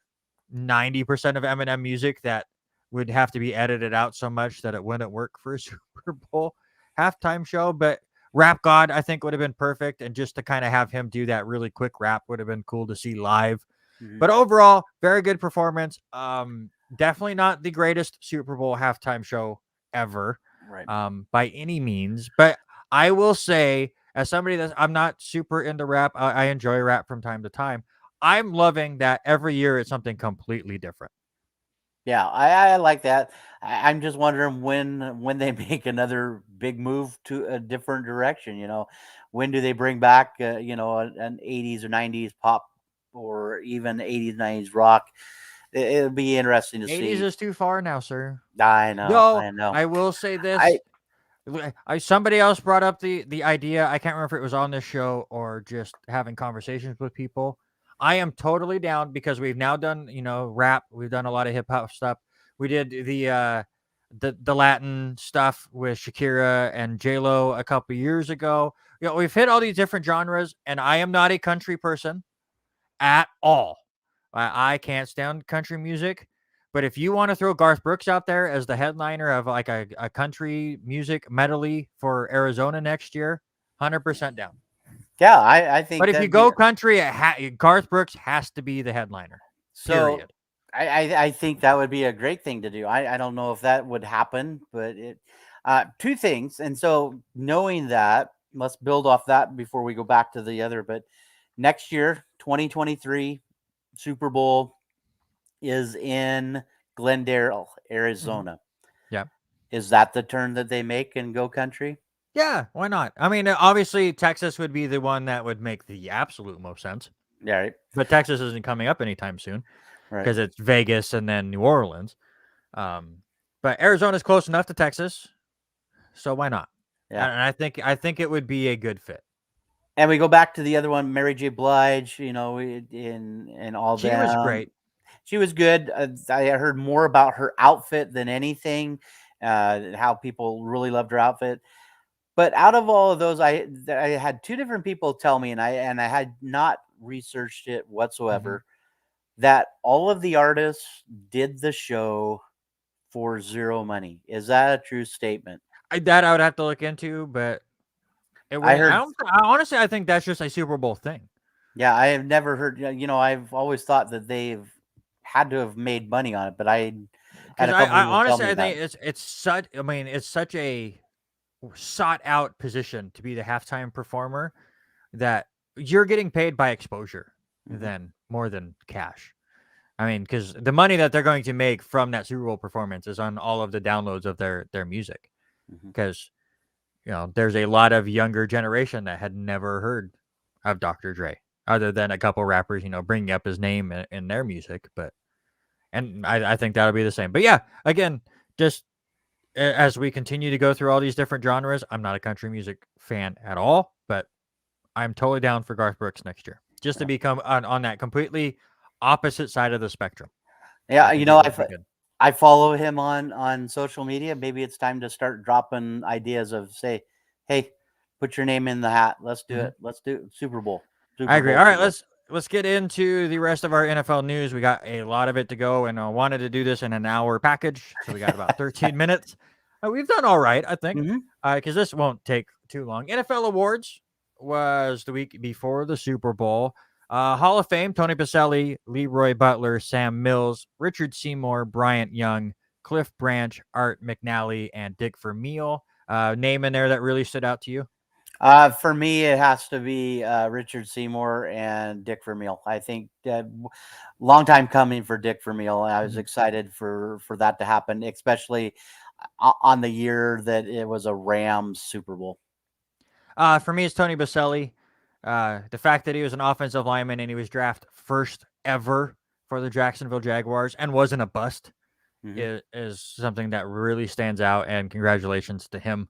Speaker 1: 90% of Eminem music that would have to be edited out so much that it wouldn't work for a Super Bowl halftime show. But Rap God, I think, would have been perfect. And just to kind of have him do that really quick rap would have been cool to see live.
Speaker 2: Mhm.
Speaker 1: But overall, very good performance. Definitely not the greatest Super Bowl halftime show ever,
Speaker 2: Right.
Speaker 1: by any means. But I will say, as somebody that I'm not super into rap, I enjoy rap from time to time. I'm loving that every year it's something completely different.
Speaker 2: Yeah, I like that. I'm just wondering when they make another big move to a different direction. When do they bring back an 80s or 90s pop, or even 80s 90s rock? It'll be interesting to
Speaker 1: 80s
Speaker 2: see.
Speaker 1: is too far now, sir.
Speaker 2: I know,
Speaker 1: Though
Speaker 2: I know.
Speaker 1: I will say
Speaker 2: I
Speaker 1: this. Somebody else brought up the idea. I can't remember if it was on this show or just having conversations with people. I am totally down because we've now done, rap. We've done a lot of hip hop stuff. We did the Latin stuff with Shakira and J-Lo a couple years ago. We've hit all these different genres, and I am not a country person at all. I can't stand country music. But if you want to throw Garth Brooks out there as the headliner of like a country music medley for Arizona next year, 100% down.
Speaker 2: Yeah, I think
Speaker 1: But if you
Speaker 2: that'd be
Speaker 1: go country, Garth Brooks has to be the headliner.
Speaker 2: so.
Speaker 1: Period.
Speaker 2: I think that would be a great thing to do. I don't know if that would happen, but two things. And so knowing that, let's build off that before we go back to the other. But next year, 2023 Super Bowl is in Glendale, Arizona.
Speaker 1: Yeah.
Speaker 2: Is that the turn that they make and go country?
Speaker 1: Yeah, why not? I mean, obviously Texas would be the one that would make the absolute most sense.
Speaker 2: Yeah, right.
Speaker 1: But Texas isn't coming up anytime soon
Speaker 2: Right.
Speaker 1: because it's Vegas and then New Orleans. Um, But Arizona's close enough to Texas, so why not?
Speaker 2: Yeah.
Speaker 1: And I think it would be a good fit.
Speaker 2: And we go back to the other one, Mary J. Blige, in all
Speaker 1: She was
Speaker 2: them.
Speaker 1: great.
Speaker 2: She was good. I heard more about her outfit than anything, how people really loved her outfit. But out of all of those, I had two different people tell me, and I had not researched it whatsoever, that all of the artists did the show for zero money. Is that a true statement?
Speaker 1: That I would have to look into, but it
Speaker 2: I
Speaker 1: wouldn't.
Speaker 2: heard.
Speaker 1: Honestly, I think that's just a Super Bowl thing.
Speaker 2: Yeah, I have never heard. I've always thought that they've had to have made money on it, but I had
Speaker 1: Because
Speaker 2: a couple
Speaker 1: I
Speaker 2: people tell
Speaker 1: honestly
Speaker 2: me
Speaker 1: I
Speaker 2: that.
Speaker 1: think it's such. I mean, it's such a sought out position to be the halftime performer that you're getting paid by exposure than more than cash. I mean, because the money that they're going to make from that Super Bowl performance is on all of the downloads of their music. Because there's a lot of younger generation that had never heard of Dr. Dre, other than a couple rappers, bringing up his name in their music. And I think that'll be the same. But yeah, again, just as we continue to go through all these different genres, I'm not a country music fan at all, but I'm totally down for Garth Brooks next year, just to become on that completely opposite side of the spectrum.
Speaker 2: Yeah,
Speaker 1: I think it would be good.
Speaker 2: I follow him on social media. Maybe it's time to start dropping ideas of say, hey, put your name in the hat. Let's do it. Let's do Super Bowl.
Speaker 1: I agree.
Speaker 2: Bowl,
Speaker 1: All right,
Speaker 2: Super Bowl.
Speaker 1: let's get into the rest of our NFL news. We got a lot of it to go, and I wanted to do this in an hour package, so we got about 13 minutes. We've done all right, I think, because this won't take too long. NFL awards was the week before the Super Bowl. Hall of Fame: Tony Baselli, Leroy Butler, Sam Mills, Richard Seymour, Bryant Young, Cliff Branch, Art McNally, and Dick Vermeil. Name in there that really stood out to you?
Speaker 2: For me, it has to be Richard Seymour and Dick Vermeil. I think long time coming for Dick Vermeil. I was excited for that to happen, especially on the year that it was a Rams Super Bowl.
Speaker 1: For me, it's Tony Baselli. The fact that he was an offensive lineman and he was drafted first ever for the Jacksonville Jaguars and wasn't a bust is something that really stands out. And congratulations to him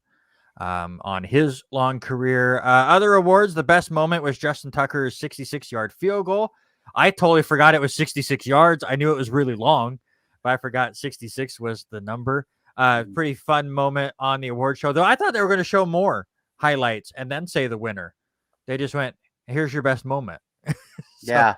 Speaker 1: on his long career. Other awards, the best moment was Justin Tucker's 66-yard field goal. I totally forgot it was 66 yards. I knew it was really long, but I forgot 66 was the number. Pretty fun moment on the award show, though. I thought they were going to show more highlights and then say the winner. They just went, here's your best moment.
Speaker 2: Yeah.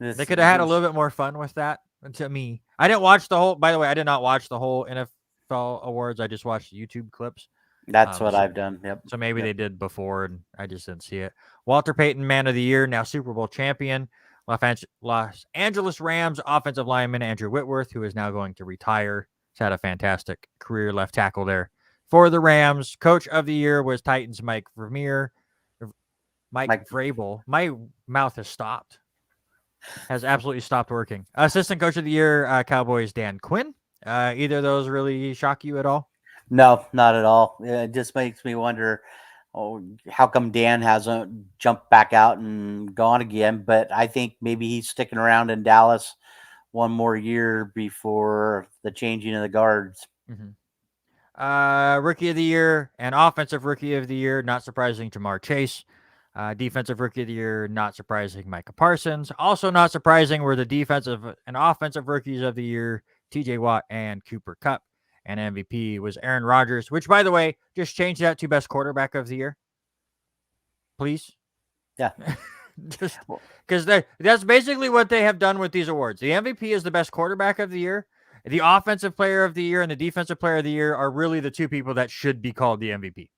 Speaker 1: They could have had a little bit more fun with that. To me, I didn't watch the whole, by the way, I did not watch the whole NFL awards. I just watched YouTube clips.
Speaker 2: That's what I've done. Yep.
Speaker 1: So maybe they did before and I just didn't see it. Walter Payton, Man of the Year, now Super Bowl champion. Los Angeles Rams offensive lineman Andrew Whitworth, who is now going to retire. He's had a fantastic career left tackle there for the Rams. Coach of the Year was Titans Mike Vermeer. Mike Vrabel. My mouth has stopped. Has absolutely stopped working. Assistant Coach of the Year, Cowboys Dan Quinn. Either of those really shock you at all?
Speaker 2: No, not at all. It just makes me wonder, how come Dan hasn't jumped back out and gone again? But I think maybe he's sticking around in Dallas one more year before the changing of the guards.
Speaker 1: Rookie of the Year and Offensive Rookie of the Year, not surprising, Jamar Chase. Defensive Rookie of the Year, not surprising, Micah Parsons. Also not surprising were the Defensive and Offensive Rookies of the Year, TJ Watt and Cooper Kupp. And MVP was Aaron Rodgers, which, by the way, just change that to Best Quarterback of the Year, please.
Speaker 2: Yeah.
Speaker 1: Just because that's basically what they have done with these awards. The MVP is the Best Quarterback of the Year. The Offensive Player of the Year and the Defensive Player of the Year are really the two people that should be called the MVP.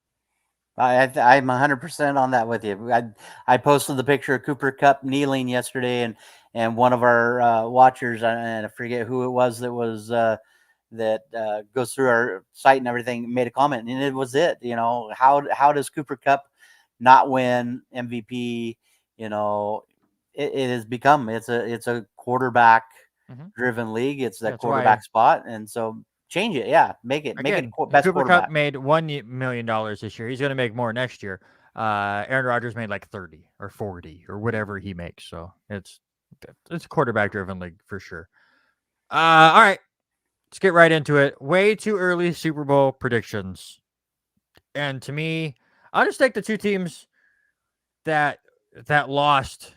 Speaker 2: I'm 100% on that with you. I posted the picture of Cooper Kupp kneeling yesterday, and one of our watchers, and I forget who it was that was that goes through our site and everything, made a comment, and it was it. How does Cooper Kupp not win MVP? It has become it's a quarterback driven league. It's that quarterback spot, and so change it. Yeah, make it best
Speaker 1: Cooper
Speaker 2: quarterback.
Speaker 1: Kupp made $1 million this year. He's going to make more next year. Aaron Rodgers made like 30 or 40 or whatever he makes. So it's a quarterback driven league for sure. All right. let's get right into it. Way too early Super Bowl predictions. And to me, I'll just take the two teams that lost.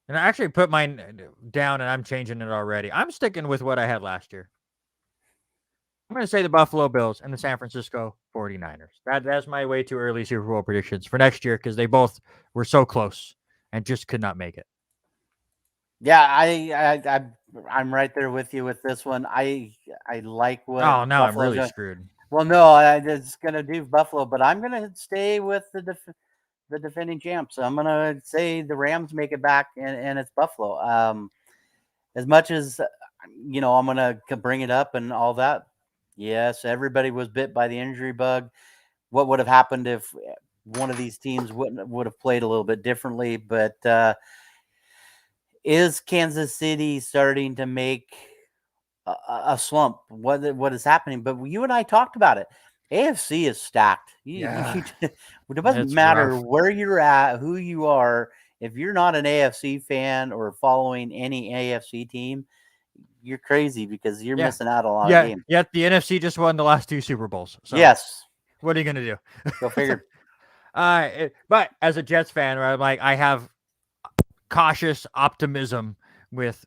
Speaker 1: And I actually put mine down, and I'm changing it already. I'm sticking with what I had last year. I'm going to say the Buffalo Bills and the San Francisco 49ers. That's my way too early Super Bowl predictions for next year because they both were so close and just could not make it.
Speaker 2: Yeah, I'm right there with you with this one. I like what.
Speaker 1: Oh, now I'm
Speaker 2: Buffalo's
Speaker 1: really screwed.
Speaker 2: Well, no, it's gonna do Buffalo, but I'm gonna stay with the defending champs. I'm gonna say the Rams make it back, and it's Buffalo. As much as I'm gonna bring it up and all that. Yes, everybody was bit by the injury bug. What would have happened if one of these teams would have played a little bit differently? But is Kansas City starting to make a slump? What is happening? But you and I talked about it. AFC is stacked. It doesn't matter where you're at, who you are. If you're not an AFC fan or following any AFC team, you're crazy because you're missing out on a lot of games.
Speaker 1: Yet the NFC just won the last 2 Super Bowls. So
Speaker 2: yes.
Speaker 1: What are you gonna do?
Speaker 2: Go figure.
Speaker 1: But as a Jets fan, right, I'm like, I have cautious optimism with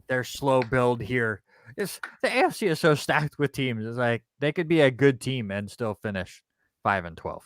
Speaker 1: their slow build here. The AFC is so stacked with teams. It's like they could be a good team and still finish 5-12.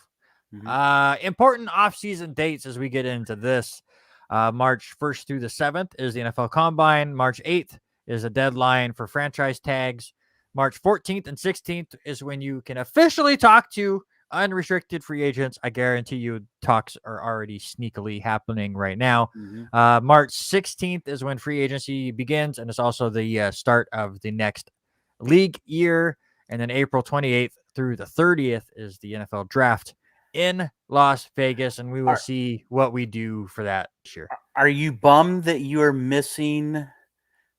Speaker 1: Mm-hmm. Important offseason dates as we get into this. March 1st through the 7th is the NFL Combine. March 8th is a deadline for franchise tags. March 14th and 16th is when you can officially talk to unrestricted free agents. I guarantee you talks are already sneakily happening right now. Mm-hmm. March 16th is when free agency begins, and it's also the start of the next league year. And then April 28th through the 30th is the NFL draft in Las Vegas, and we will see what we do for that this year.
Speaker 2: Are you bummed that you are missing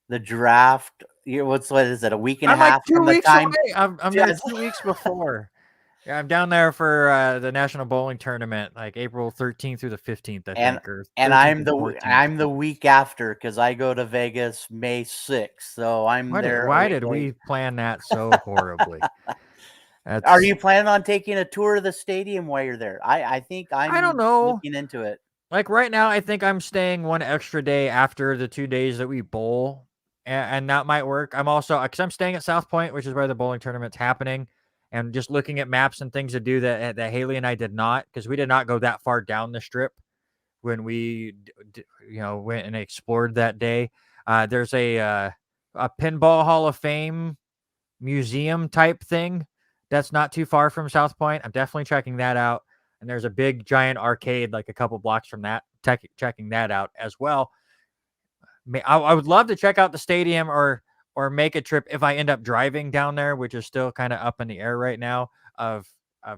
Speaker 2: the draft? What is it? A week and a half?
Speaker 1: Like 2 weeks away. I'm there 2 weeks before. Yeah, I'm down there for the National Bowling Tournament, like April 13th through the 15th, I think.
Speaker 2: And I'm the week after because I go to Vegas May 6th, so I'm there.
Speaker 1: Why did we plan that so horribly?
Speaker 2: Are you planning on taking a tour of the stadium while you're there? I think I don't know. Looking into it.
Speaker 1: Like right now, I think I'm staying one extra day after the 2 days that we bowl, and that might work. I'm also because I'm staying at South Point, which is where the bowling tournament's happening. And just looking at maps and things to do that Haley and I did not, because we did not go that far down the strip when we, went and explored that day. There's a Pinball Hall of Fame museum type thing that's not too far from South Point. I'm definitely checking that out. And there's a big giant arcade like a couple blocks from that, checking that out as well. I would love to check out the stadium or make a trip if I end up driving down there, which is still kind of up in the air right now, of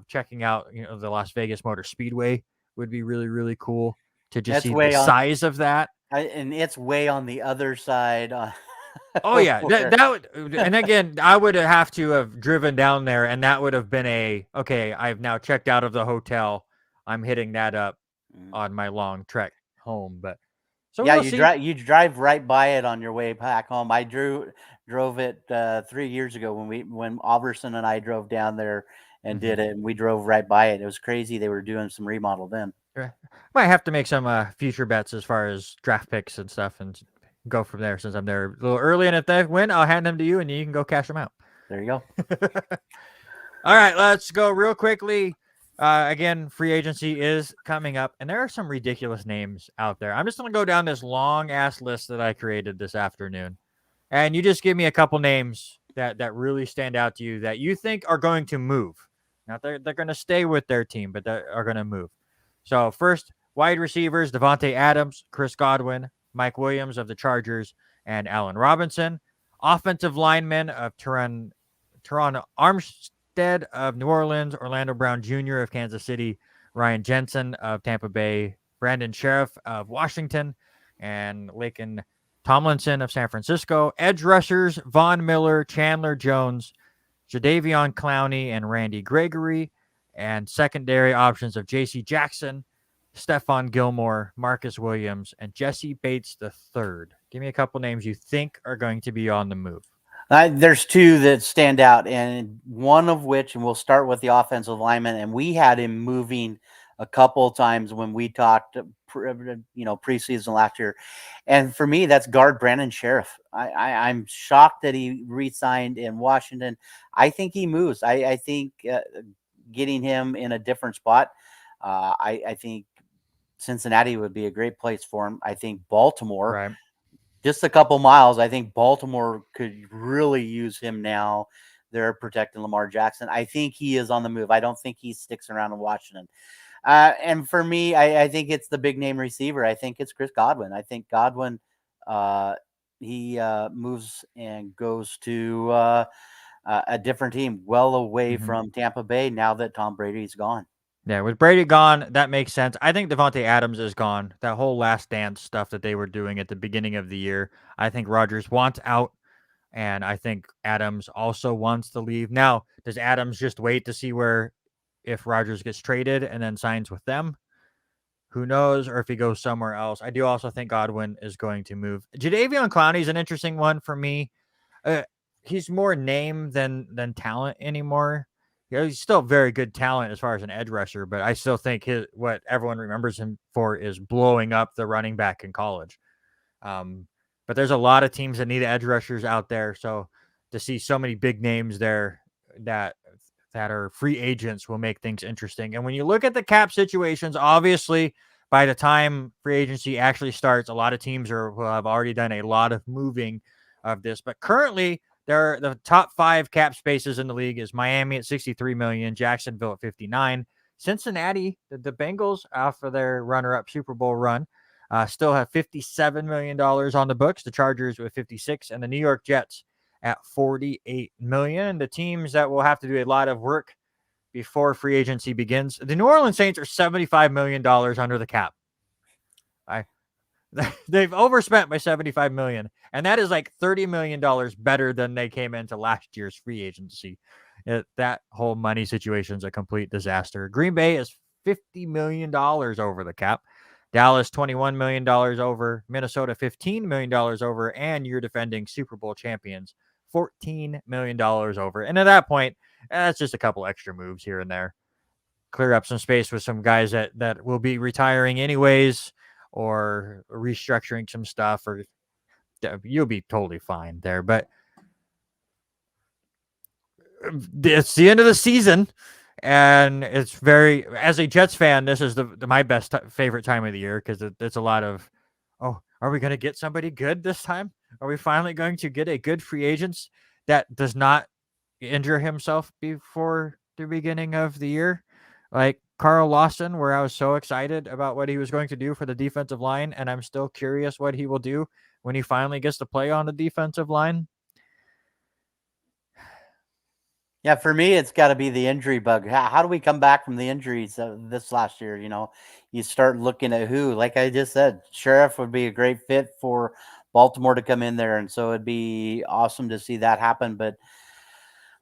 Speaker 1: checking out, the Las Vegas Motor Speedway would be really, really cool to just see the size of that.
Speaker 2: And it's way on the other side.
Speaker 1: Oh yeah. That would, and again, I would have to have driven down there, and that would have been okay, I've now checked out of the hotel. I'm hitting that up on my long trek home, but
Speaker 2: so yeah, you drive right by it on your way back home. I drove it 3 years ago when Alverson and I drove down there and did it, and we drove right by it. It was crazy. They were doing some remodel then.
Speaker 1: Might have to make some future bets as far as draft picks and stuff, and go from there since I'm there a little early. And if they win, I'll hand them to you, and you can go cash them out.
Speaker 2: There you go.
Speaker 1: All right, let's go real quickly. Again, free agency is coming up, and there are some ridiculous names out there. I'm just going to go down this long-ass list that I created this afternoon, and you just give me a couple names that really stand out to you that you think are going to move. Not they're going to stay with their team, but they are going to move. So first, wide receivers, Devontae Adams, Chris Godwin, Mike Williams of the Chargers, and Allen Robinson. Offensive linemen of Teron Armstead of New Orleans, Orlando Brown Jr. of Kansas City, Ryan Jensen of Tampa Bay, Brandon Sheriff of Washington, and Laken Tomlinson of San Francisco. Edge rushers, Von Miller, Chandler Jones, Jadeveon Clowney, and Randy Gregory. And secondary options of J.C. Jackson, Stephon Gilmore, Marcus Williams, and Jesse Bates III. Give me a couple names you think are going to be on the move.
Speaker 2: There's two that stand out, and one of which, and we'll start with the offensive lineman, and we had him moving a couple of times when we talked, preseason last year. And for me, that's guard Brandon Sheriff. I'm shocked that he re-signed in Washington. I think he moves. I think getting him in a different spot, I think Cincinnati would be a great place for him. I think Baltimore,
Speaker 1: Right.
Speaker 2: just a couple miles. I think Baltimore could really use him now. They're protecting Lamar Jackson. I think he is on the move. I don't think he sticks around in Washington. And for me, I think it's the big name receiver. I think it's Chris Godwin. I think Godwin, he moves and goes to a different team, well away
Speaker 1: Mhm.
Speaker 2: from Tampa Bay now that Tom Brady's gone.
Speaker 1: Yeah, with Brady gone, that makes sense. I think Devontae Adams is gone. That whole last dance stuff that they were doing at the beginning of the year, I think Rodgers wants out, and I think Adams also wants to leave. Now, does Adams just wait to see where if Rodgers gets traded and then signs with them? Who knows? Or if he goes somewhere else. I do also think Godwin is going to move. Jadeveon Clowney is an interesting one for me. Uh, he's more name than talent anymore. He's still very good talent as far as an edge rusher, but I still think what everyone remembers him for is blowing up the running back in college. Um, but there's a lot of teams that need edge rushers out there, so to see so many big names there that that are free agents will make things interesting. And when you look at the cap situations, obviously by the time free agency actually starts, a lot of teams will have already done a lot of moving of this. But currently, the top 5 cap spaces in the league is Miami at 63 million, Jacksonville at 59, Cincinnati, the Bengals after their runner-up Super Bowl run, still have $57 million on the books. The Chargers with 56, and the New York Jets at 48 million. The teams that will have to do a lot of work before free agency begins. The New Orleans Saints are $75 million under the cap. They've overspent by 75 million, and that is like $30 million better than they came into last year's free agency. That whole money situation is a complete disaster. Green Bay is $50 million over the cap. Dallas, $21 million over. Minnesota, $15 million over. And you're defending Super Bowl champions, $14 million over. And at that point, that's just a couple extra moves here and there. Clear up some space with some guys that will be retiring anyways, or restructuring some stuff, or you'll be totally fine there. But it's the end of the season, and it's very, as a Jets fan, this is my best favorite time of the year because it's a lot of, oh, are we going to get somebody good this time? Are we finally going to get a good free agent that does not injure himself before the beginning of the year? Like Carl Lawson, where I was so excited about what he was going to do for the defensive line, and I'm still curious what he will do when he finally gets to play on the defensive line.
Speaker 2: Yeah, for me, it's got to be the injury bug. How do we come back from the injuries this last year? You start looking at who, like I just said, Sheriff would be a great fit for Baltimore to come in there. And so it'd be awesome to see that happen. But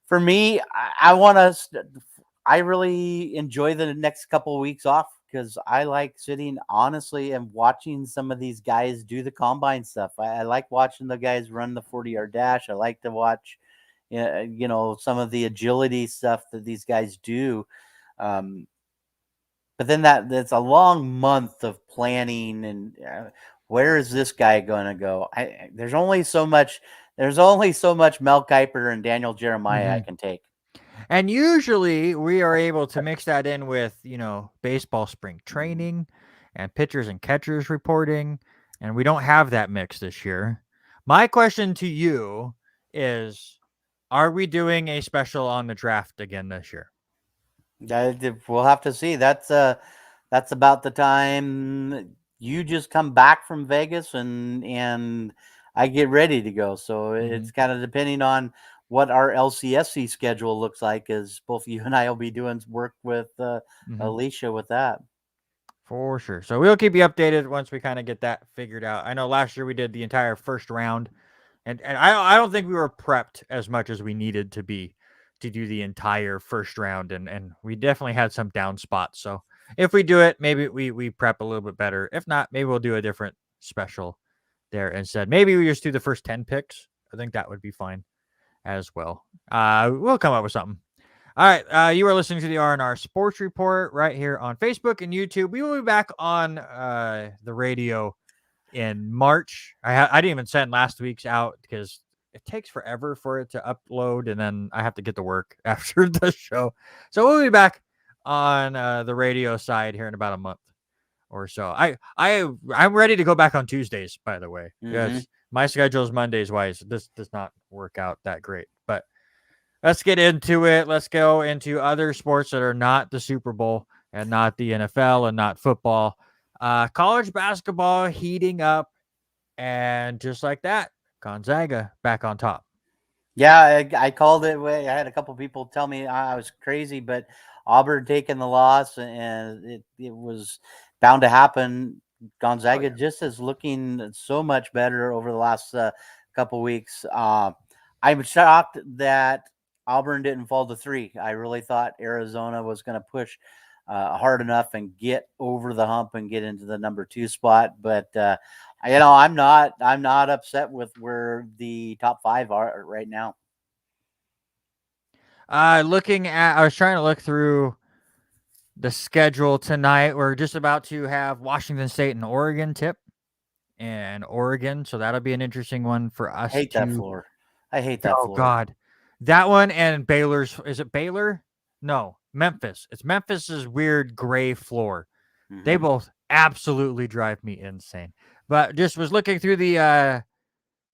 Speaker 2: for me, I really enjoy the next couple of weeks off because I like sitting honestly and watching some of these guys do the combine stuff. I like watching the guys run the 40-yard dash. I like to watch some of the agility stuff that these guys do. But then that's a long month of planning and where is this guy going to go? There's only so much Mel Kiper and Daniel Jeremiah I can take.
Speaker 1: And usually we are able to mix that in with, baseball spring training and pitchers and catchers reporting. And we don't have that mix this year. My question to you is, are we doing a special on the draft again this year?
Speaker 2: We'll have to see. That's about the time you just come back from Vegas and I get ready to go. So it's kind of depending on what our LCSC schedule looks like, as both you and I will be doing work with Alicia with that.
Speaker 1: For sure. So we'll keep you updated once we kind of get that figured out. I know last year we did the entire first round, and I don't think we were prepped as much as we needed to be to do the entire first round, and we definitely had some down spots. So if we do it, maybe we prep a little bit better. If not, maybe we'll do a different special there instead. Maybe we just do the first 10 picks. I think that would be fine. as well. We'll come up with something. All right, you are listening to the R&R Sports Report right here on Facebook and YouTube. We will be back on the radio in March. I didn't even send last week's out because it takes forever for it to upload, and then I have to get to work after the show. So we'll be back on the radio side here in about a month or so. I'm ready to go back on Tuesdays, by the way. Yes, my schedule is Mondays wise. This does not work out that great, but let's get into it. Let's go into other sports that are not the Super Bowl and not the NFL and not football. College basketball heating up, and just like that, Gonzaga back on top.
Speaker 2: Yeah, I called it. I had a couple people tell me I was crazy, but Auburn taking the loss, and it was bound to happen. Gonzaga just is looking so much better over the last couple weeks. I'm shocked that Auburn didn't fall to 3. I really thought Arizona was going to push hard enough and get over the hump and get into the number 2 spot, but I'm not upset with where the top 5 are right now.
Speaker 1: I was trying to look through the schedule tonight. We're just about to have Washington State and Oregon tip in Oregon, so that'll be an interesting one for us.
Speaker 2: I hate that floor.
Speaker 1: Oh God, that one and Baylor's. Is it Baylor? No, Memphis. It's Memphis's weird gray floor. Mm-hmm. They both absolutely drive me insane. But just was looking through the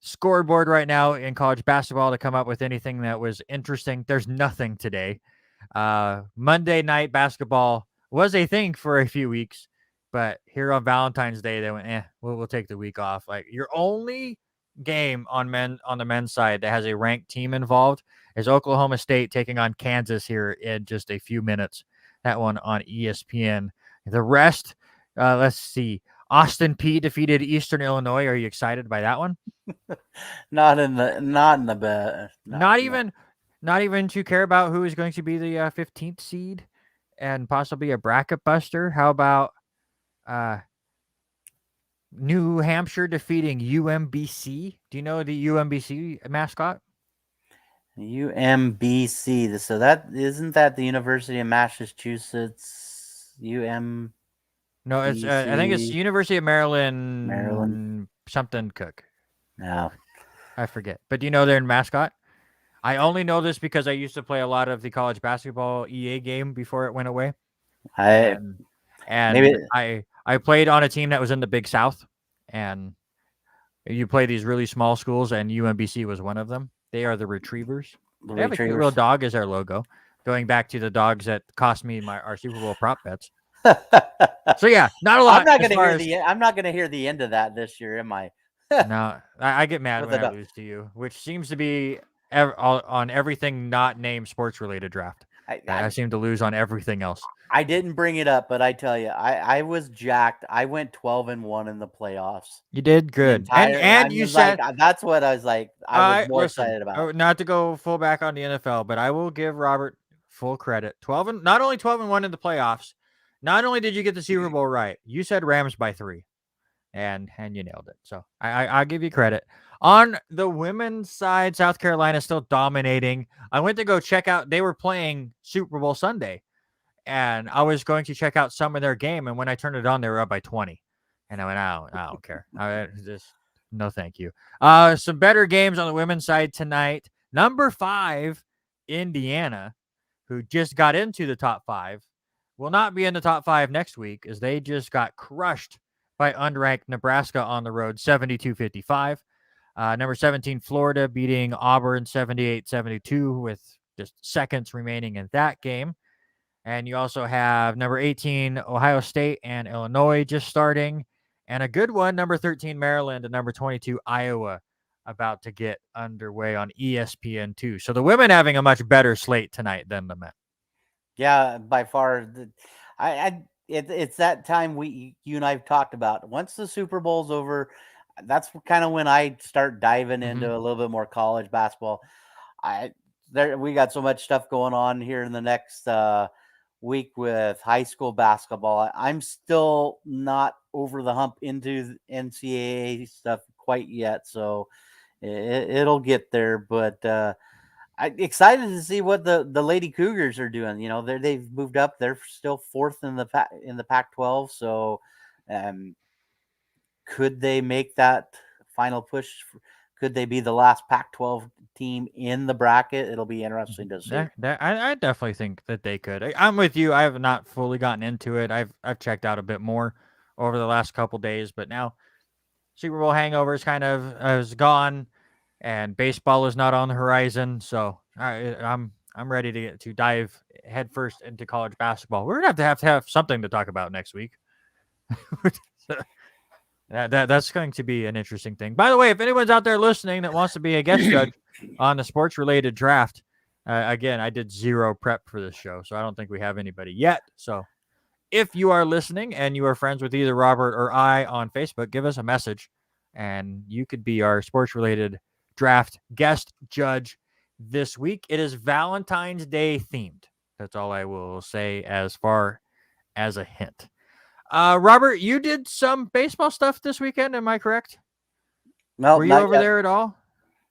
Speaker 1: scoreboard right now in college basketball to come up with anything that was interesting. There's nothing today. Monday night basketball was a thing for a few weeks, but here on Valentine's Day, they went, we'll take the week off. Like, your only game on the men's side that has a ranked team involved is Oklahoma State taking on Kansas here in just a few minutes. That one on ESPN. The rest, let's see. Austin Peay defeated Eastern Illinois. Are you excited by that one?
Speaker 2: Not
Speaker 1: even to care about who is going to be the 15th seed and possibly a bracket buster. How about New Hampshire defeating UMBC? Do you know the UMBC mascot?
Speaker 2: UMBC. So that isn't that the University of Massachusetts?
Speaker 1: No, it's I think it's University of Maryland something Cook.
Speaker 2: No,
Speaker 1: I forget. But do you know their mascot? I only know this because I used to play a lot of the college basketball EA game before it went away. I played on a team that was in the Big South, and you play these really small schools, and UMBC was one of them. They are the Retrievers. They have a cute little dog as their logo, going back to the dogs that cost me our Super Bowl prop bets. So yeah, not a lot.
Speaker 2: I'm not going to hear the end of that this year, am I?
Speaker 1: No, I get mad when I lose to you, which seems to be on everything not named sports related draft. I seem to lose on everything else.
Speaker 2: I didn't bring it up, but I tell you, I was jacked. I went 12-1 in the playoffs.
Speaker 1: You did good, and you said
Speaker 2: that's what I was like. I was more excited about.
Speaker 1: Not to go full back on the NFL, but I will give Robert full credit. Not only 12-1 in the playoffs. Not only did you get the Super Bowl right, you said Rams by 3, and you nailed it. So I'll give you credit. On the women's side, South Carolina still dominating. I went to go check out. They were playing Super Bowl Sunday, and I was going to check out some of their game. And when I turned it on, they were up by 20. And I went, I don't care. No, thank you. Some better games on the women's side tonight. Number 5, Indiana, who just got into the top 5, will not be in the top 5 next week as they just got crushed by unranked Nebraska on the road, 72-55. Number 17, Florida beating Auburn 78-72 with just seconds remaining in that game. And you also have number 18, Ohio State and Illinois just starting. And a good one, number 13, Maryland, and number 22, Iowa, about to get underway on ESPN2. So the women having a much better slate tonight than the men.
Speaker 2: Yeah, by far. It's that time you and I've talked about. Once the Super Bowl's over, that's kind of when I start diving into a little bit more college basketball. We got so much stuff going on here in the next week with high school basketball. I'm still not over the hump into NCAA stuff quite yet, so it'll get there. But excited to see what the Lady Cougars are doing. They've moved up. They're still fourth in the Pac-12. So, could they make that final push? Could they be the last Pac-12 team in the bracket? It'll be interesting to see.
Speaker 1: I definitely think that they could. I'm with you. I have not fully gotten into it. I've checked out a bit more over the last couple days, but now Super Bowl hangover is kind of is gone, and baseball is not on the horizon. So I'm ready to dive headfirst into college basketball. We're gonna have to have something to talk about next week. That's going to be an interesting thing. By the way, if anyone's out there listening that wants to be a guest judge on the sports related draft, again, I did zero prep for this show, so I don't think we have anybody yet. So if you are listening and you are friends with either Robert or I on Facebook, give us a message and you could be our sports related draft guest judge this week. It is Valentine's Day themed. That's all I will say as far as a hint. Robert, you did some baseball stuff this weekend. Am I correct?
Speaker 2: No,
Speaker 1: were you over there at all?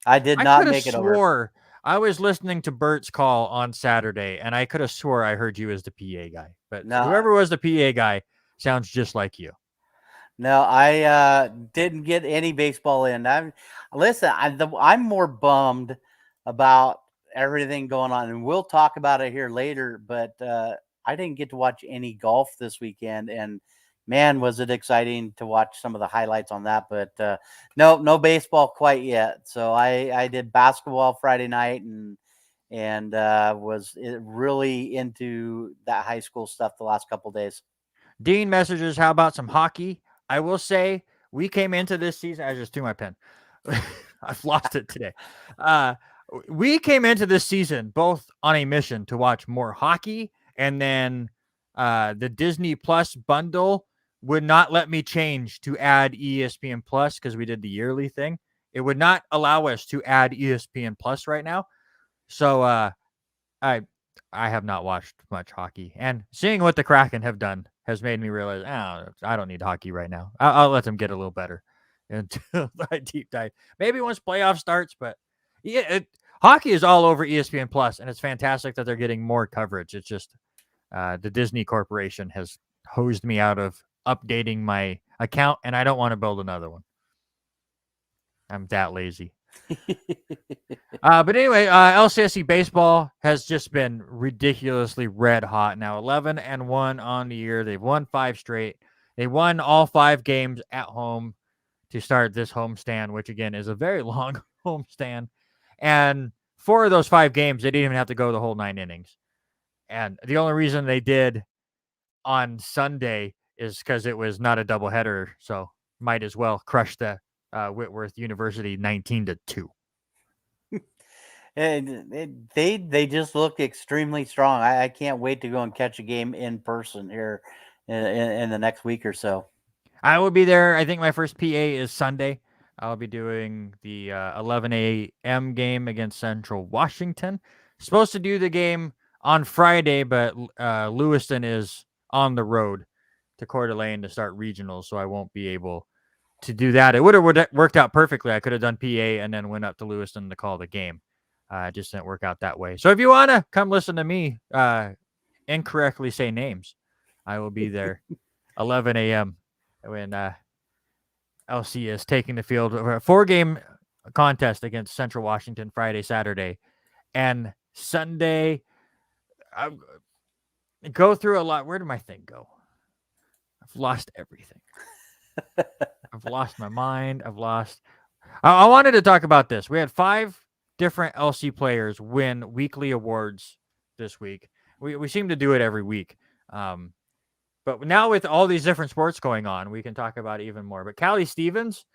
Speaker 2: I did not make it over.
Speaker 1: I was listening to Bert's call on Saturday, and I could have swore I heard you as the PA guy. But whoever was the PA guy sounds just like you.
Speaker 2: No, I didn't get any baseball in. I'm more bummed about everything going on, and we'll talk about it here later. But I didn't get to watch any golf this weekend, and man, was it exciting to watch some of the highlights on that. But no baseball quite yet. So I did basketball Friday night and was really into that high school stuff the last couple of days.
Speaker 1: Dean messages, how about some hockey? I will say we came into this season. I just threw my pen. I've lost it today. We came into this season both on a mission to watch more hockey, and then the Disney Plus bundle would not let me change to add ESPN Plus because we did the yearly thing. It would not allow us to add ESPN Plus right now. So I have not watched much hockey, and seeing what the Kraken have done has made me realize, I don't need hockey right now. I'll let them get a little better until I deep dive. Maybe once playoff starts, but hockey is all over ESPN Plus, and it's fantastic that they're getting more coverage. It's just the Disney Corporation has hosed me out of updating my account, and I don't want to build another one. I'm that lazy. But anyway, LCSC baseball has just been ridiculously red hot now. 11-1 on the year. They've won 5 straight. They won all 5 games at home to start this homestand, which again is a very long homestand. And 4 of those 5 games, they didn't even have to go the whole 9 innings. And the only reason they did on Sunday is because it was not a doubleheader, so might as well crush the Whitworth University 19-2.
Speaker 2: And they just look extremely strong. I can't wait to go and catch a game in person here in the next week or so.
Speaker 1: I will be there. I think my first PA is Sunday. I'll be doing the 11 a.m. game against Central Washington. Supposed to do the game on Friday, but Lewiston is on the road to Coeur d'Alene to start regionals, so I won't be able to do that. It would have worked out perfectly. I could have done PA and then went up to Lewiston to call the game. It just didn't work out that way. So if you want to come listen to me incorrectly say names, I will be there 11 a.m. when LC is taking the field for a 4-game contest against Central Washington Friday, Saturday, and Sunday. I go through a lot. Where did my thing go? I've lost everything. I've lost my mind. I wanted to talk about this. We had 5 different LC players win weekly awards this week. We seem to do it every week. But now with all these different sports going on, we can talk about it even more. But Cali Stevens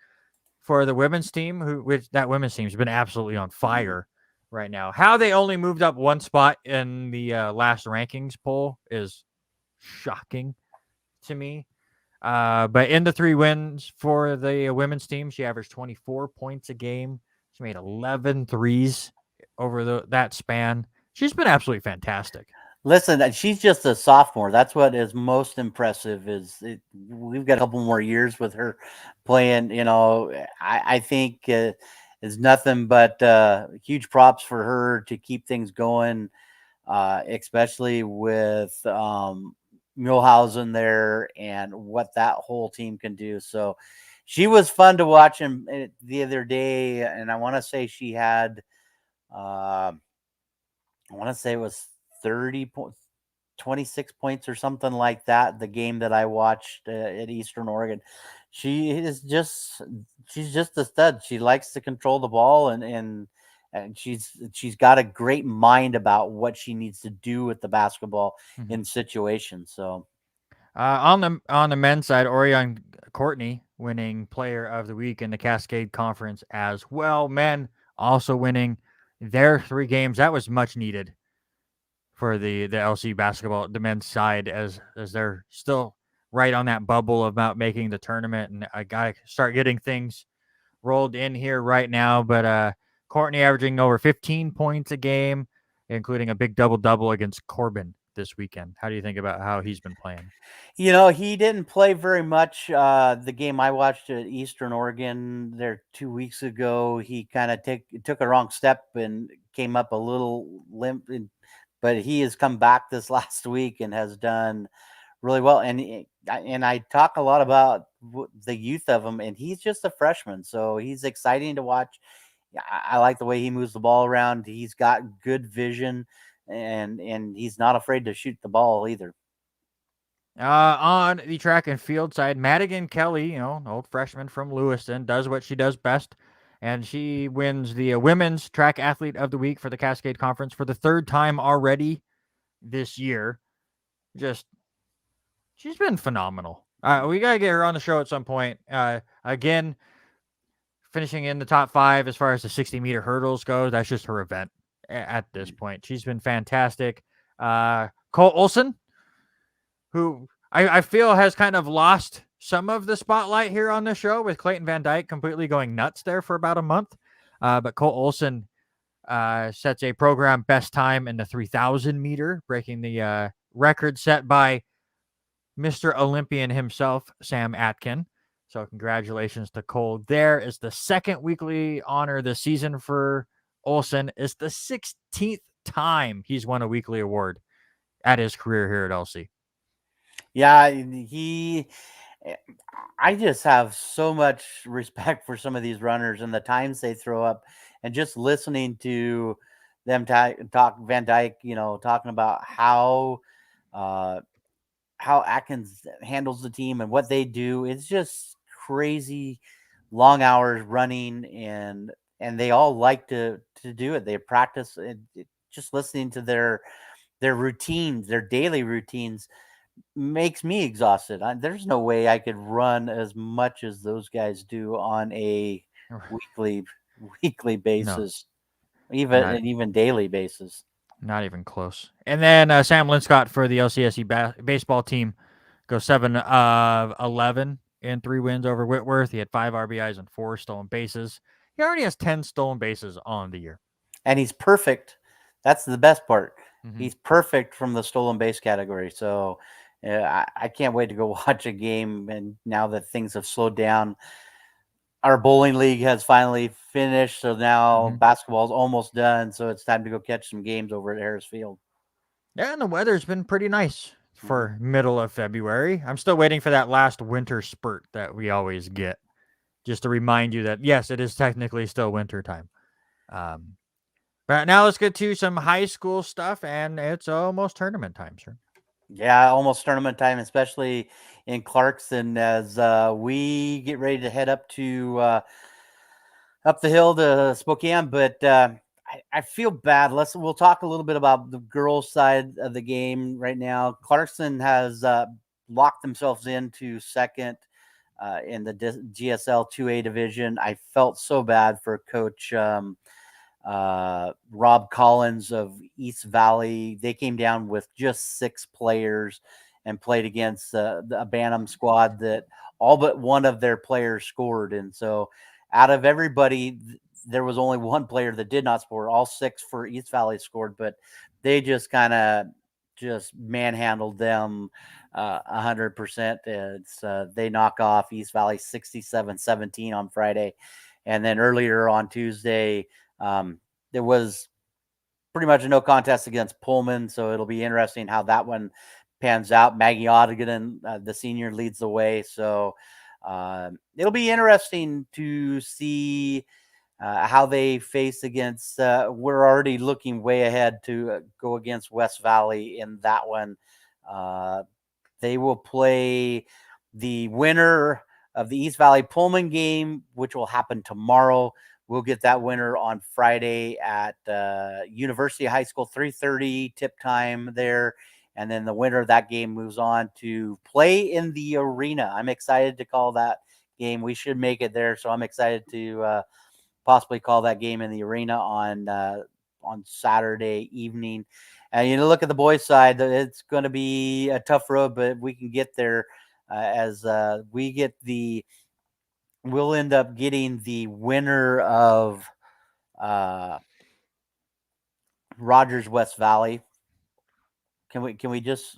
Speaker 1: for the women's team, that women's team has been absolutely on fire right now. How they only moved up 1 spot in the last rankings poll is shocking to me. But in the 3 wins for the women's team, she averaged 24 points a game. She made 11 threes over that span. She's been absolutely fantastic.
Speaker 2: Listen, she's just a sophomore. That's what is most impressive. We've got a couple more years with her playing. I think is nothing but huge props for her to keep things going, especially with Mulhausen there and what that whole team can do. So she was fun to watch the other day, and I want to say she had, I want to say it was 30 points. 26 points or something like that. The game that I watched at Eastern Oregon, she's just a stud. She likes to control the ball, and she's got a great mind about what she needs to do with the basketball in situations. So
Speaker 1: on the men's side, Orion Courtney winning Player of the Week in the Cascade Conference as well. Men also winning their 3 games. That was much needed for the LC basketball, the men's side, as they're still right on that bubble about making the tournament, and I gotta start getting things rolled in here right now. But Courtney averaging over 15 points a game, including a big double against Corbin this weekend. How do you think about how he's been playing?
Speaker 2: he didn't play very much. The game I watched at Eastern Oregon there 2 weeks ago, he kind of took a wrong step and came up a little limp, but he has come back this last week and has done really well. And I talk a lot about the youth of him, and he's just a freshman, so he's exciting to watch. I like the way he moves the ball around. He's got good vision, and he's not afraid to shoot the ball either.
Speaker 1: On the track and field side, Madigan Kelly, an old freshman from Lewiston, does what she does best, and she wins the Women's Track Athlete of the Week for the Cascade Conference for the 3rd time already this year. She's been phenomenal. We got to get her on the show at some point. Again, finishing in the top 5 as far as the 60-meter hurdles go. That's just her event at this point. She's been fantastic. Cole Olson, who I feel has kind of lost some of the spotlight here on the show, with Clayton Van Dyke completely going nuts there for about a month. But Cole Olson sets a program best time in the 3,000 meter, breaking the record set by Mr. Olympian himself, Sam Atkin. So congratulations to Cole. There is the 2nd weekly honor this season for Olson. It's the 16th time he's won a weekly award at his career here at LC.
Speaker 2: Yeah, I just have so much respect for some of these runners and the times they throw up, and just listening to them talk Van Dyke, talking about how Atkins handles the team and what they do. It's just crazy long hours running, and they all like to do it. They practice just listening to their routines, their daily routines makes me exhausted. There's no way I could run as much as those guys do on a weekly basis, even daily basis.
Speaker 1: Not even close. And then Sam Linscott for the LCSC baseball team goes 7 of 11 in 3 wins over Whitworth. He had 5 RBIs and 4 stolen bases. He already has 10 stolen bases on the year.
Speaker 2: And he's perfect. That's the best part.
Speaker 1: Mm-hmm.
Speaker 2: He's perfect from the stolen base category. So I can't wait to go watch a game. And now that things have slowed down, our bowling league has finally finished. So now basketball's almost done. So it's time to go catch some games over at Harris Field.
Speaker 1: Yeah, and the weather's been pretty nice for middle of February. I'm still waiting for that last winter spurt that we always get, just to remind you that, yes, it is technically still winter time. But now let's get to some high school stuff, and it's almost tournament time, sir.
Speaker 2: Yeah, almost tournament time, especially in Clarkson, as we get ready to head up to up the hill to Spokane. But I feel bad. We'll talk a little bit about the girls' side of the game right now. Clarkson has locked themselves into 2nd in the GSL 2A division. I felt so bad for Coach Rob Collins of East Valley. They came down with just 6 players and played against a Bantam squad that all but one of their players scored. And so out of everybody, there was only one player that did not score. All 6 for East Valley scored, but they just kind of manhandled them 100%. They knock off East Valley 67-17 on Friday. And then earlier on Tuesday, there was pretty much a no contest against Pullman. So it'll be interesting how that one pans out. Maggie Ottigan, the senior, leads the way. So it'll be interesting to see how they face against. We're already looking way ahead to go against West Valley in that one. They will play the winner of the East Valley Pullman game, which will happen tomorrow. We'll get that winner on Friday at University High School, 3:30 tip time there. And then the winner of that game moves on to play in the arena. I'm excited to call that game. We should make it there. So I'm excited to possibly call that game in the arena on Saturday evening. And look at the boys' side. It's going to be a tough road, but we can get there as we get the. We'll end up getting the winner of Rogers West Valley. Can we just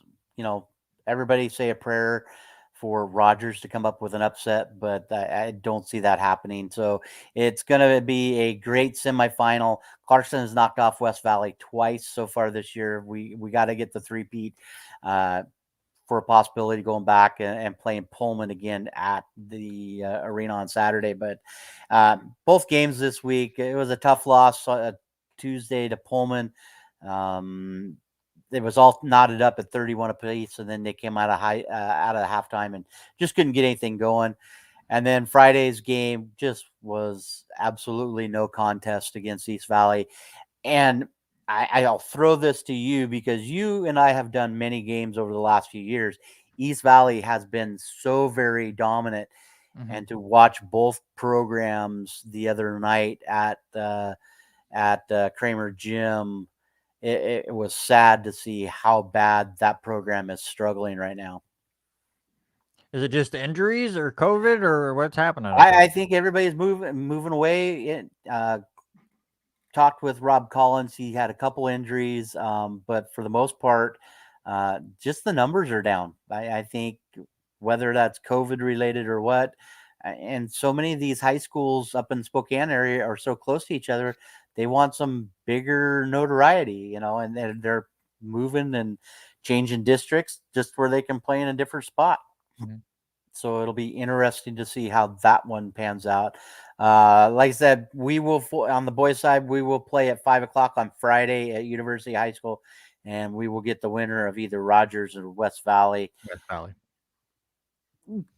Speaker 2: everybody say a prayer for Rogers to come up with an upset, but I don't see that happening. So it's going to be a great semifinal. Clarkson has knocked off West Valley twice so far this year. We got to get the three-peat for a possibility going back and playing Pullman again at the arena on Saturday. But both games this week, it was a tough loss Tuesday to Pullman. It was all knotted up at 31 apiece, and then they came out of halftime and just couldn't get anything going. And then Friday's game just was absolutely no contest against East Valley. And I'll throw this to you because you and I have done many games over the last few years. East Valley has been so very dominant, and to watch both programs the other night at Kramer Gym, it was sad to see how bad that program is struggling right now.
Speaker 1: Is it just injuries or COVID or what's happening?
Speaker 2: I think everybody's moving away. Talked with Rob Collins. He had a couple injuries, but for the most part, just the numbers are down. I think whether that's COVID related or what, and so many of these high schools up in Spokane area are so close to each other. They want some bigger notoriety, and they're moving and changing districts just where they can play in a different spot. Mm-hmm. So it'll be interesting to see how that one pans out. Like I said, we will, on the boys' side, we will play at 5:00 on Friday at University High School, and we will get the winner of either Rogers or West Valley.
Speaker 1: West Valley.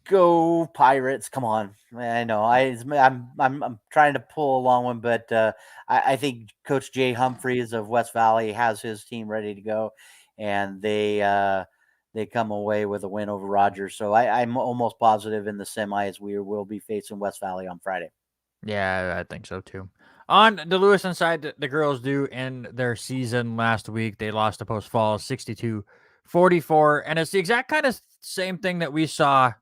Speaker 2: Go Pirates! Come on, I know I'm trying to pull a long one, but I think Coach Jay Humphreys of West Valley has his team ready to go, and they come away with a win over Rogers. So I'm almost positive in the semis we will be facing West Valley on Friday.
Speaker 1: Yeah, I think so too. On the Lewiston side, the girls do end their season last week. They lost to Post Falls 62-44, and it's the exact kind of same thing that we saw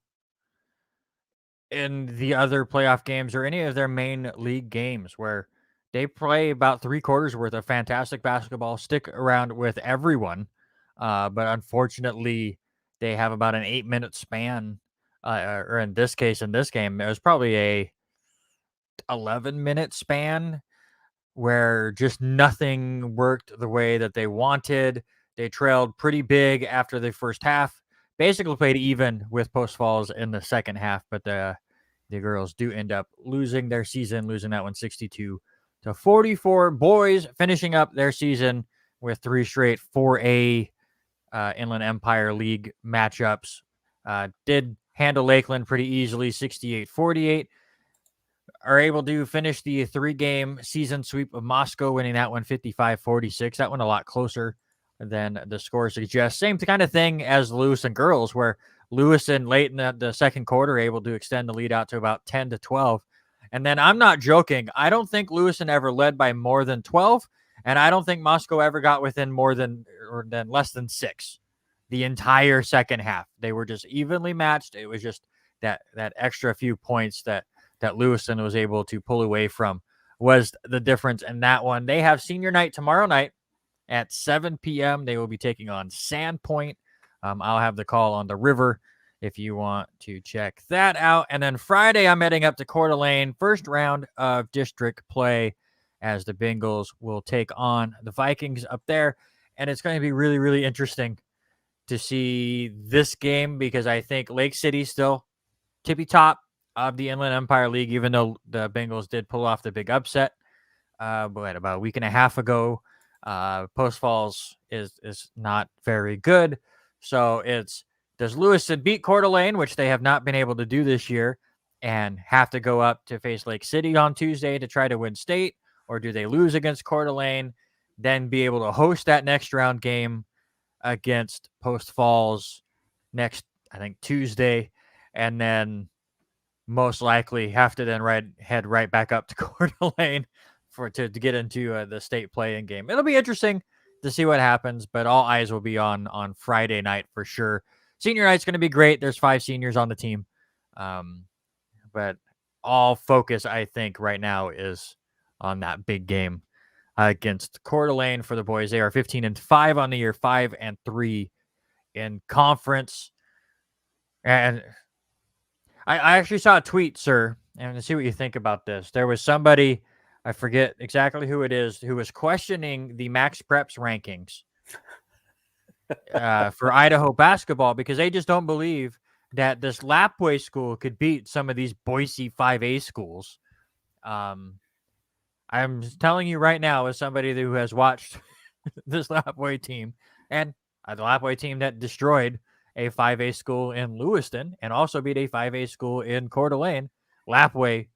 Speaker 1: in the other playoff games or any of their main league games where they play about 3/4 worth of fantastic basketball, stick around with everyone. But unfortunately, they have about an 8-minute span, or in this case, in this game, it was probably a 11-minute span where just nothing worked the way that they wanted. They trailed pretty big after the first half, basically played even with Post Falls in the second half, but the girls do end up losing their season, losing that one 62-44. Boys finishing up their season with 3 straight 4A Inland Empire League matchups. Did handle Lakeland pretty easily, 68-48. Are able to finish the 3-game season sweep of Moscow, winning that one 55-46. That one a lot closer than the score suggests. Same kind of thing as Lewiston girls, where Lewiston late in the second quarter able to extend the lead out to about 10-12. And then I'm not joking. I don't think Lewiston ever led by more than 12. And I don't think Moscow ever got within more than less than 6 the entire second half. They were just evenly matched. It was just that extra few points that Lewiston was able to pull away from was the difference in that one. They have senior night tomorrow night at 7 p.m. They will be taking on Sandpoint. I'll have the call on the river if you want to check that out. And then Friday, I'm heading up to Coeur d'Alene, first round of district play, as the Bengals will take on the Vikings up there. And it's going to be really, really interesting to see this game because I think Lake City still tippy top of the Inland Empire League, even though the Bengals did pull off the big upset about a week and a half ago. Post Falls is not very good. So does Lewiston beat Coeur d'Alene, which they have not been able to do this year, and have to go up to face Lake City on Tuesday to try to win state, or do they lose against Coeur d'Alene, then be able to host that next round game against Post Falls next, I think, Tuesday, and then most likely have to then head right back up to Coeur d'Alene to get into the state play-in game. It'll be interesting to see what happens, but all eyes will be on Friday night for sure. Senior night's going to be great. There's 5 seniors on the team, but all focus, I think, right now is on that big game against Coeur d'Alene for the boys. They are 15-5 on the year, 5-3 in conference. And I actually saw a tweet, sir, and to see what you think about this. There was somebody, I forget exactly who it is, who was questioning the Max Preps rankings for Idaho basketball because they just don't believe that this Lapway school could beat some of these Boise 5A schools. I'm telling you right now, as somebody who has watched this Lapway team, and the Lapway team that destroyed a 5A school in Lewiston and also beat a 5A school in Coeur d'Alene, Lapway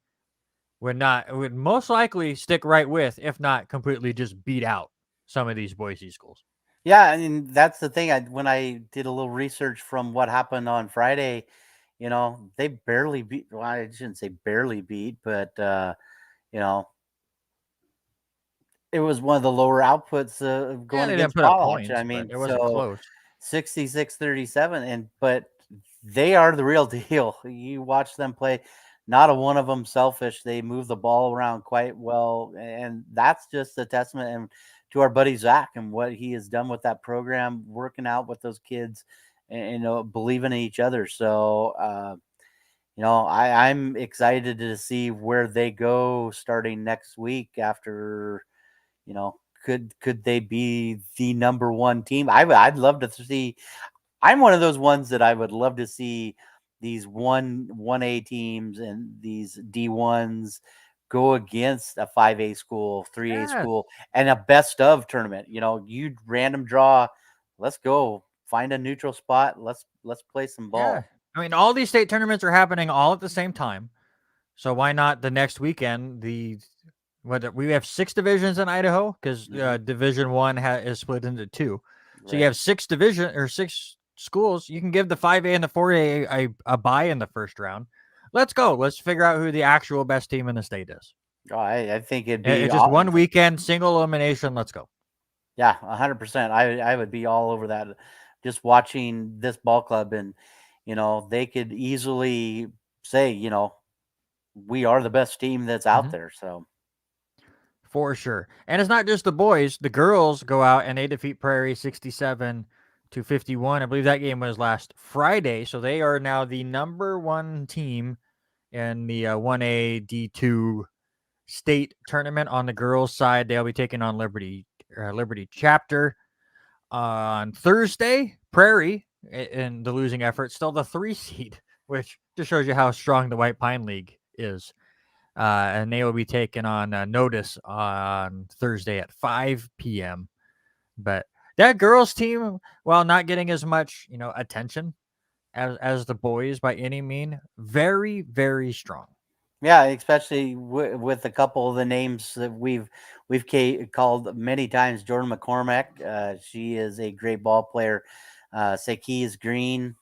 Speaker 1: would most likely stick right with, if not completely just beat out some of these Boise schools.
Speaker 2: Yeah, I mean that's the thing. When I did a little research from what happened on Friday, they barely beat. Well, I shouldn't say barely beat, but it was one of the lower outputs going
Speaker 1: They didn't
Speaker 2: against
Speaker 1: put up
Speaker 2: Potlatch.
Speaker 1: points,
Speaker 2: I
Speaker 1: but
Speaker 2: mean,
Speaker 1: it wasn't
Speaker 2: so
Speaker 1: close.
Speaker 2: 66-37, but they are the real deal. You watch them play. Not a one of them selfish. They move the ball around quite well, and that's just a testament and to our buddy Zach and what he has done with that program, working out with those kids, and believing in each other. So, I'm excited to see where they go starting next week. After, could they be the number one team? I'd love to see. I'm one of those ones that I would love to see these 1A teams and these D1s go against a 5A school, 3A school, and a best of tournament. You random draw. Let's go find a neutral spot. Let's play some ball.
Speaker 1: Yeah. I mean, all these state tournaments are happening all at the same time. So why not the next weekend? We have 6 divisions in Idaho because Division 1 is split into 2. So you have 6 schools. You can give the 5A and the 4A a bye in the first round. Let's go. Let's figure out who the actual best team in the state is.
Speaker 2: Oh, I think it'd be
Speaker 1: just one weekend, single elimination. Let's go.
Speaker 2: Yeah, 100%. I would be all over that. Just watching this ball club, and they could easily say, we are the best team that's out there. So
Speaker 1: for sure. And it's not just the boys. The girls go out and they defeat Prairie 67-51. I believe that game was last Friday. So they are now the number 1 team in the 1A D2 state tournament on the girls' side. They'll be taking on Liberty Chapter on Thursday. Prairie, in the losing effort, still the 3 seed, which just shows you how strong the White Pine League is. And they will be taking on Notice on Thursday at 5 p.m. But that girls team, while not getting as much, attention as the boys by any mean, very, very strong.
Speaker 2: Yeah, especially with a couple of the names that we've called many times. Jordan McCormack, she is a great ball player. Seki's Green,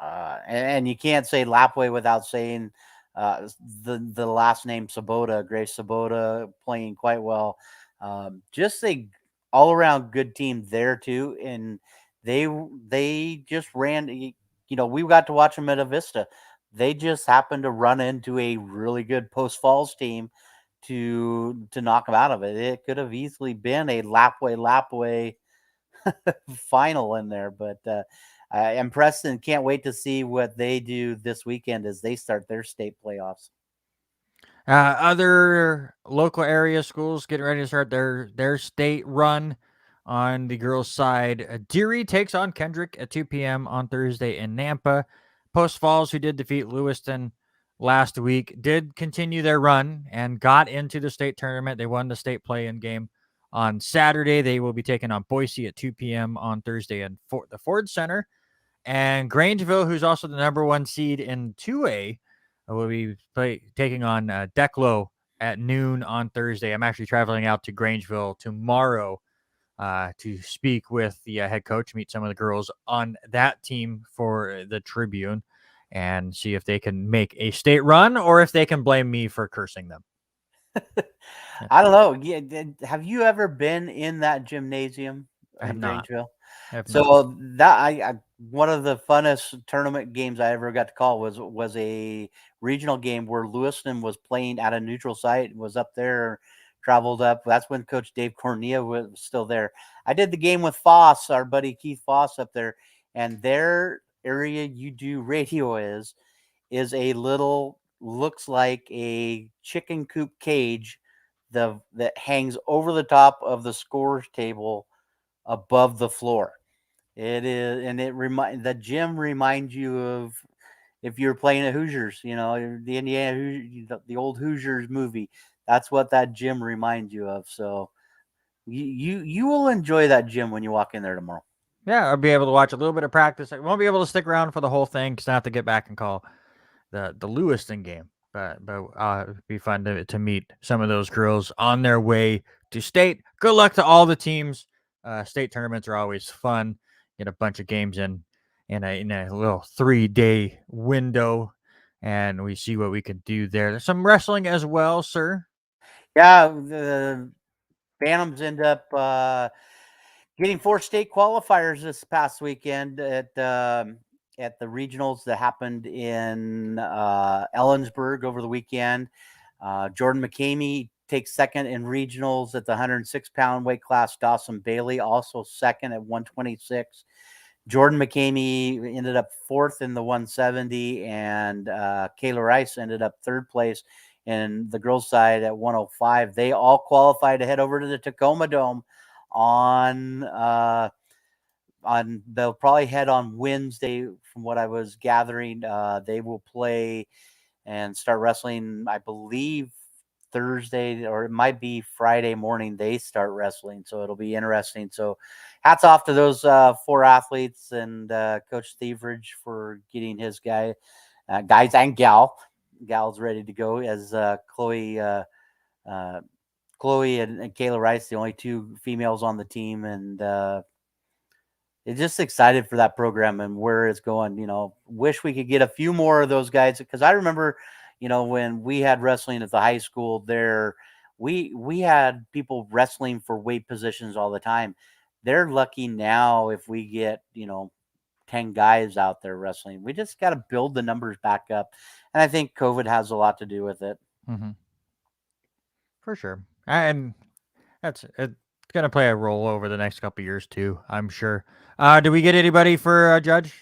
Speaker 2: and you can't say Lapway without saying the last name Sabota, Grace Sabota, playing quite well. Just a all around good team there too, and they just ran. We got to watch them at Avista. They just happened to run into a really good Post Falls team to knock them out of it. It could have easily been a Lapway final in there, but I am impressed and can't wait to see what they do this weekend as they start their state playoffs.
Speaker 1: Other local area schools getting ready to start their state run on the girls' side. Deary takes on Kendrick at 2 p.m. on Thursday in Nampa. Post Falls, who did defeat Lewiston last week, did continue their run and got into the state tournament. They won the state play-in game on Saturday. They will be taking on Boise at 2 p.m. on Thursday in the Ford Center. And Grangeville, who's also the number one seed in 2A, will be taking on Declo at noon on Thursday. I'm actually traveling out to Grangeville tomorrow to speak with the head coach, meet some of the girls on that team for the Tribune, and see if they can make a state run or if they can blame me for cursing them.
Speaker 2: I don't know. Yeah, have you ever been in that gymnasium
Speaker 1: I have
Speaker 2: in
Speaker 1: not.
Speaker 2: Grangeville?
Speaker 1: Have not.
Speaker 2: So that I one of the funnest tournament games I ever got to call was a regional game where Lewiston was playing at a neutral site, was up there, traveled up. That's when Coach Dave Cornea was still there. I did the game with Foss, our buddy Keith Foss up there, and their area you do radio is a little looks like a chicken coop cage that hangs over the top of the scores table above the floor. It is, and the gym reminds you of if you're playing at Hoosiers, the Indiana Hoosiers, the old Hoosiers movie. That's what that gym reminds you of. So you will enjoy that gym when you walk in there tomorrow.
Speaker 1: Yeah, I'll be able to watch a little bit of practice. I won't be able to stick around for the whole thing because I have to get back and call the Lewiston game. But it'd be fun to meet some of those girls on their way to state. Good luck to all the teams. State tournaments are always fun. Get a bunch of games in a little 3-day window, and we see what we can do there. There's some wrestling as well, sir.
Speaker 2: Yeah, the Phantoms end up getting 4 state qualifiers this past weekend at the regionals that happened in Ellensburg over the weekend. Jordan McCamey takes second in regionals at the 106-pound weight class. Dawson Bailey also second at 126. Jordan McCamey ended up fourth in the 170, and Kayla Rice ended up third place in the girls' side at 105. They all qualified to head over to the Tacoma Dome on they'll probably head on Wednesday from what I was gathering. They will play and start wrestling, I believe, Thursday, or it might be Friday morning they start wrestling, so it'll be interesting. So hats off to those 4 athletes and Coach Thieveridge for getting his guys and gals ready to go, as Chloe and Kayla Rice, the only 2 females on the team, and it's just excited for that program and where it's going. Wish we could get a few more of those guys, because I remember, when we had wrestling at the high school there, we had people wrestling for weight positions all the time. They're lucky now if we get 10 guys out there wrestling. We just got to build the numbers back up, and I think COVID has a lot to do with it.
Speaker 1: Mm-hmm. For sure, and it's going to play a role over the next couple of years too, I'm sure. Do we get anybody for Judge?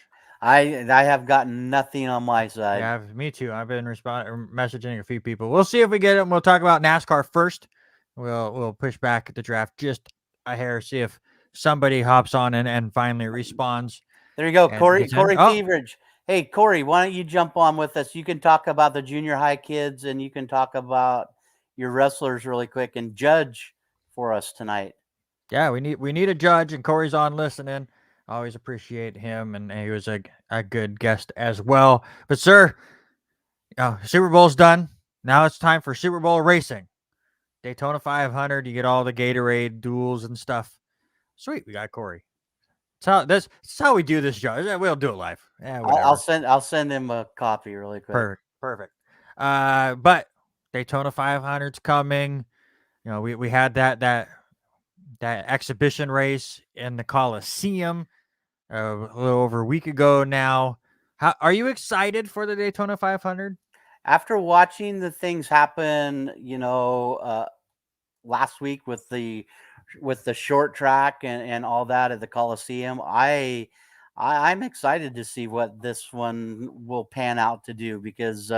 Speaker 2: I have gotten nothing on my side.
Speaker 1: Yeah, me too. I've been messaging a few people. We'll see if we get them. We'll talk about NASCAR first. We'll push back the draft just a hair, see if somebody hops on and finally responds.
Speaker 2: There you go, Corey Thieveridge. Hey, Corey, why don't you jump on with us? You can talk about the junior high kids, and you can talk about your wrestlers really quick and judge for us tonight.
Speaker 1: Yeah, we need a judge, and Corey's on listening. Always appreciate him, and he was a good guest as well. But sir, Super Bowl's done. Now it's time for Super Bowl racing. Daytona 500. You get all the Gatorade duels and stuff. Sweet, we got Corey. That's how we do this, Joe. We'll do it live. Yeah,
Speaker 2: I'll send him a copy really quick.
Speaker 1: Perfect. But Daytona 500's coming. We had that exhibition race in the Coliseum a little over a week ago now. How are you excited for the Daytona 500?
Speaker 2: After watching the things happen, last week with the short track and all that at the Coliseum, I I'm excited to see what this one will pan out to do, because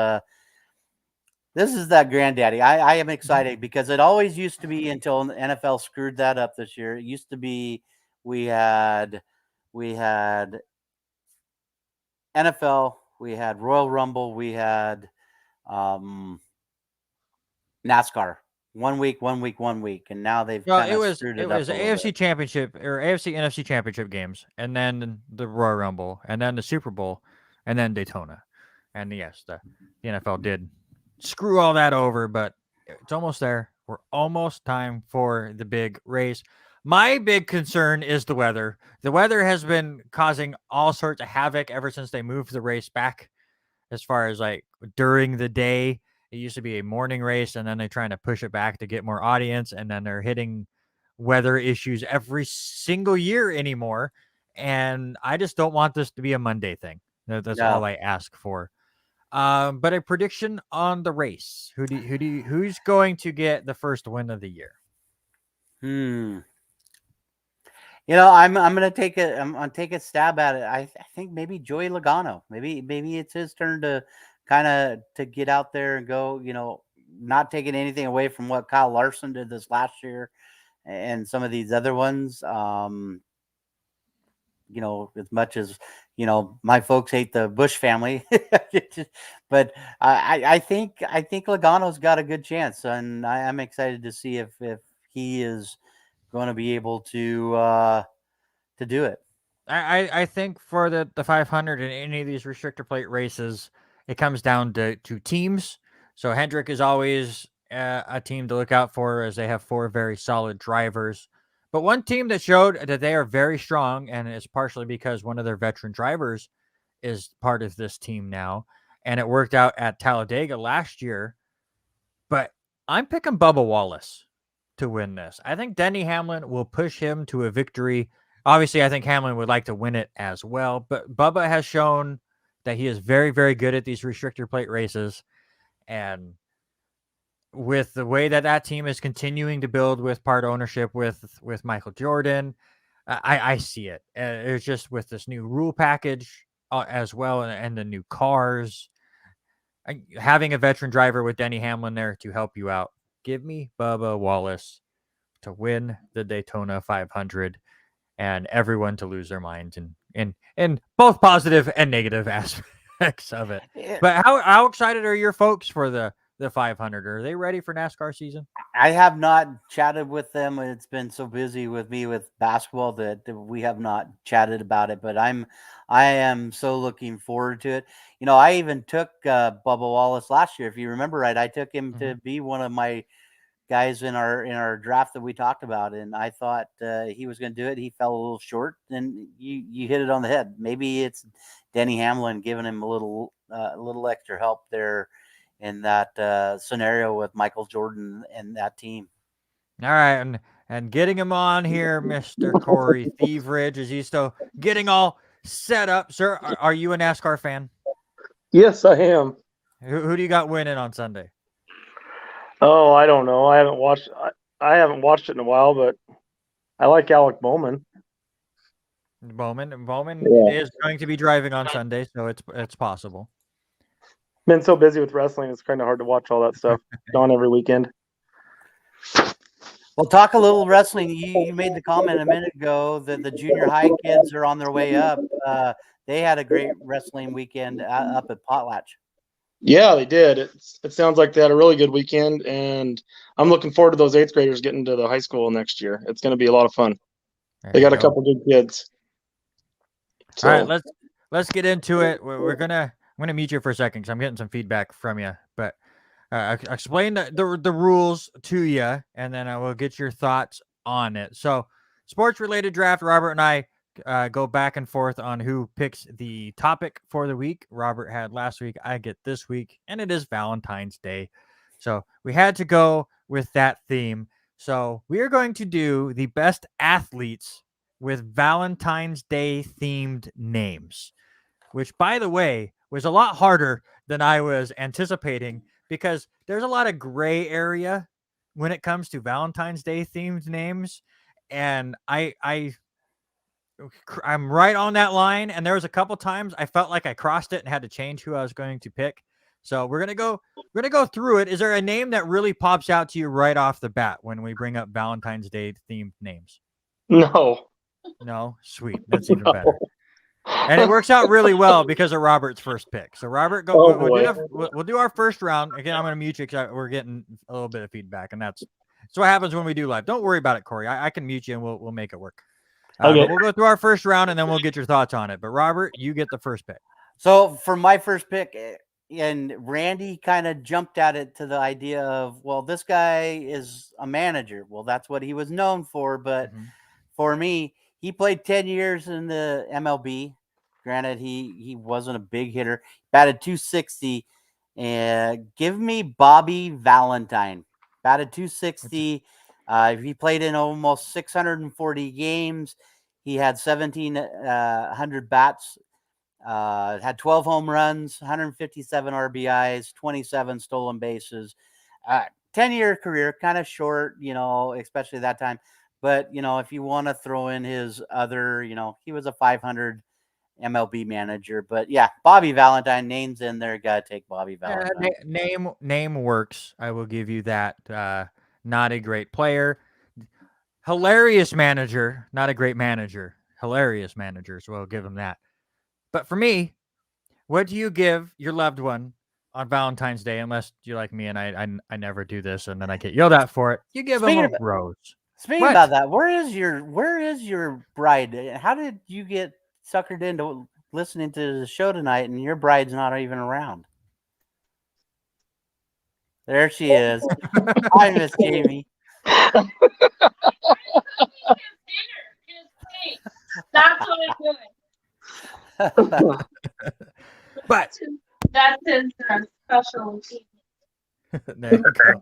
Speaker 2: this is that granddaddy. I am excited because it always used to be, until the NFL screwed that up this year. It used to be we had NFL, we had Royal Rumble, we had NASCAR. 1 week, 1week, and now they've
Speaker 1: Well,
Speaker 2: kind of screwed
Speaker 1: it
Speaker 2: it up
Speaker 1: was
Speaker 2: a little
Speaker 1: AFC
Speaker 2: bit.
Speaker 1: Championship or AFC NFC Championship games, and then the Royal Rumble, and then the Super Bowl, and then Daytona. And yes, the NFL did screw all that over, but it's almost there. We're almost time for the big race. My big concern is the weather. The weather has been causing all sorts of havoc ever since they moved the race back, as far as like during the day. It used to be a morning race, and then they're trying to push it back to get more audience, and then they're hitting weather issues every single year anymore. And I just don't want this to be a Monday thing. That's all
Speaker 2: No.
Speaker 1: I ask for. But a prediction on the race. Who's going to get the first win of the year?
Speaker 2: I'm gonna take a stab at it. I think maybe Joey Logano. Maybe it's his turn to kind of to get out there and go. Not taking anything away from what Kyle Larson did this last year and some of these other ones. As much as my folks hate the Bush family, but I think Logano's got a good chance, and I'm excited to see if he is going to be able to do it.
Speaker 1: I think for the 500 in any of these restrictor plate races, it comes down to teams. So Hendrick is always a team to look out for, as they have 4 very solid drivers. But one team that showed that they are very strong, and it's partially because one of their veteran drivers is part of this team now, and it worked out at Talladega last year. But I'm picking Bubba Wallace to win this. I think Denny Hamlin will push him to a victory. Obviously, I think Hamlin would like to win it as well, but Bubba has shown that he is very, very good at these restrictor plate races. And with the way that team is continuing to build with part ownership with Michael Jordan, I see it. It's just with this new rule package as well, and the new cars. Having a veteran driver with Denny Hamlin there to help you out. Give me Bubba Wallace to win the Daytona 500, and everyone to lose their minds in both positive and negative aspects of it.
Speaker 2: Yeah.
Speaker 1: But how excited are your folks for the 500? Are they ready for NASCAR season?
Speaker 2: I have not chatted with them. It's been so busy with me with basketball that we have not chatted about it. But I am so looking forward to it. I even took Bubba Wallace last year. If you remember right, I took him to be one of my guys in our draft that we talked about, and I thought he was going to do it. He fell a little short, and you hit it on the head. Maybe it's Denny Hamlin giving him a little extra help there in that scenario with Michael Jordan and that team.
Speaker 1: All right, and getting him on here, Mr. Corey Thieveridge, is he still getting all set up, sir? Are you a NASCAR fan?
Speaker 3: Yes, I am.
Speaker 1: Who do you got winning on Sunday?
Speaker 3: Oh, I don't know. I haven't watched it in a while, but I like Alec Bowman.
Speaker 1: Bowman
Speaker 3: Yeah.
Speaker 1: is going to be driving on Sunday, so it's possible.
Speaker 3: Been so busy with wrestling, it's kind of hard to watch all that stuff on every weekend.
Speaker 2: Well, talk a little wrestling. You made the comment a minute ago that the junior high kids are on their way up. They had a great wrestling weekend up at Potlatch.
Speaker 3: Yeah, they did. It sounds like they had a really good weekend, and I'm looking forward to those 8th graders getting to the high school next year. It's going to be a lot of fun. They got a couple good kids.
Speaker 1: So. All right, let's get into it. I'm gonna mute you for a second because I'm getting some feedback from you. But explain the rules to you, and then I will get your thoughts on it. So, sports related draft. Robert and I go back and forth on who picks the topic for the week. Robert had last week, I get this week, and it is Valentine's Day. So we had to go with that theme. So we are going to do the best athletes with Valentine's Day themed names, which, by the way, was a lot harder than I was anticipating, because there's a lot of gray area when it comes to Valentine's Day themed names. And I I'm right on that line, and there was a couple times I felt like I crossed it and had to change who I was going to pick. So we're gonna go through it. Is there a name that really pops out to you right off the bat when we bring up Valentine's Day themed names?
Speaker 3: No.
Speaker 1: No, sweet. That's even better. And it works out really well because of Robert's first pick. So Robert, go.
Speaker 3: Oh,
Speaker 1: We'll do our first round again. I'm going to mute you because we're getting a little bit of feedback, and that's what happens when we do live. Don't worry about it, Corey. I can mute you, and we'll make it work.
Speaker 3: Okay.
Speaker 1: But we'll go through our first round, and then we'll get your thoughts on it. But Robert, you get the first pick.
Speaker 2: So for my first pick, and Randy kind of jumped at it to the idea of, well, this guy is a manager. Well, that's what he was known for. But for me, he played 10 years in the MLB. Granted, he wasn't a big hitter. Batted .260. And give me Bobby Valentine. Batted .260. He played in almost 640 games. He had 1,700 bats. Had 12 home runs, 157 RBIs, 27 stolen bases. 10-year career, kind of short, especially that time. But, if you want to throw in his other, he was a 500 MLB manager. But, yeah, Bobby Valentine, name's in there. Got to take Bobby Valentine.
Speaker 1: Name works. I will give you that. Not a great player. Hilarious manager. Not a great manager. Hilarious manager, so I'll give him that. But for me, what do you give your loved one on Valentine's Day? Unless you're like me and I never do this and then I get yelled at for it. You give them a rose.
Speaker 2: Speaking about that, where is your bride? How did you get suckered into listening to the show tonight and your bride's not even around? There she is. Hi, Miss Jamie.
Speaker 4: That's what I'm doing.
Speaker 1: But
Speaker 4: that's his special
Speaker 1: there you go.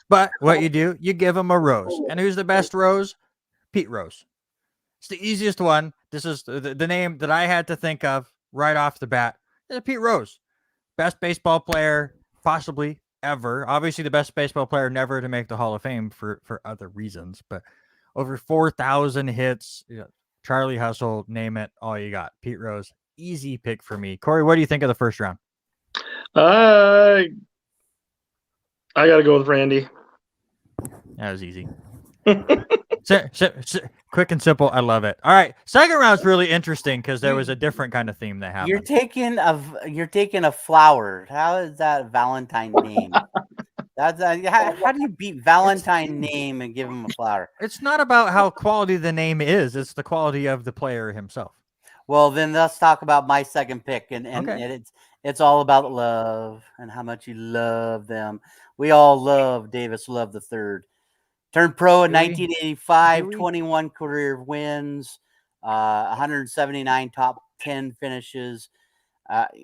Speaker 1: But what you do, you give him a rose. And who's the best rose? Pete Rose. It's the easiest one. This is the name that I had to think of right off the bat. It's Pete Rose. Best baseball player possibly ever. Obviously the best baseball player never to make the Hall of Fame for other reasons. But over 4,000 hits, Charlie Hustle, name it, all you got. Pete Rose, easy pick for me. Corey, what do you think of the first round?
Speaker 3: I got to go with Randy.
Speaker 1: That was easy. Quick and simple. I love it. All right. Second round's really interesting because there was a different kind of theme that happened.
Speaker 2: You're taking a flower. How is that a Valentine name? That's how do you beat Valentine name and give him a flower?
Speaker 1: It's not about how quality the name is. It's the quality of the player himself.
Speaker 2: Well, then let's talk about my second pick, and
Speaker 1: Okay.
Speaker 2: it's all about love and how much you love them. We all love Davis Love III. Turned pro in 1985, 21 career wins, 179 top 10 finishes.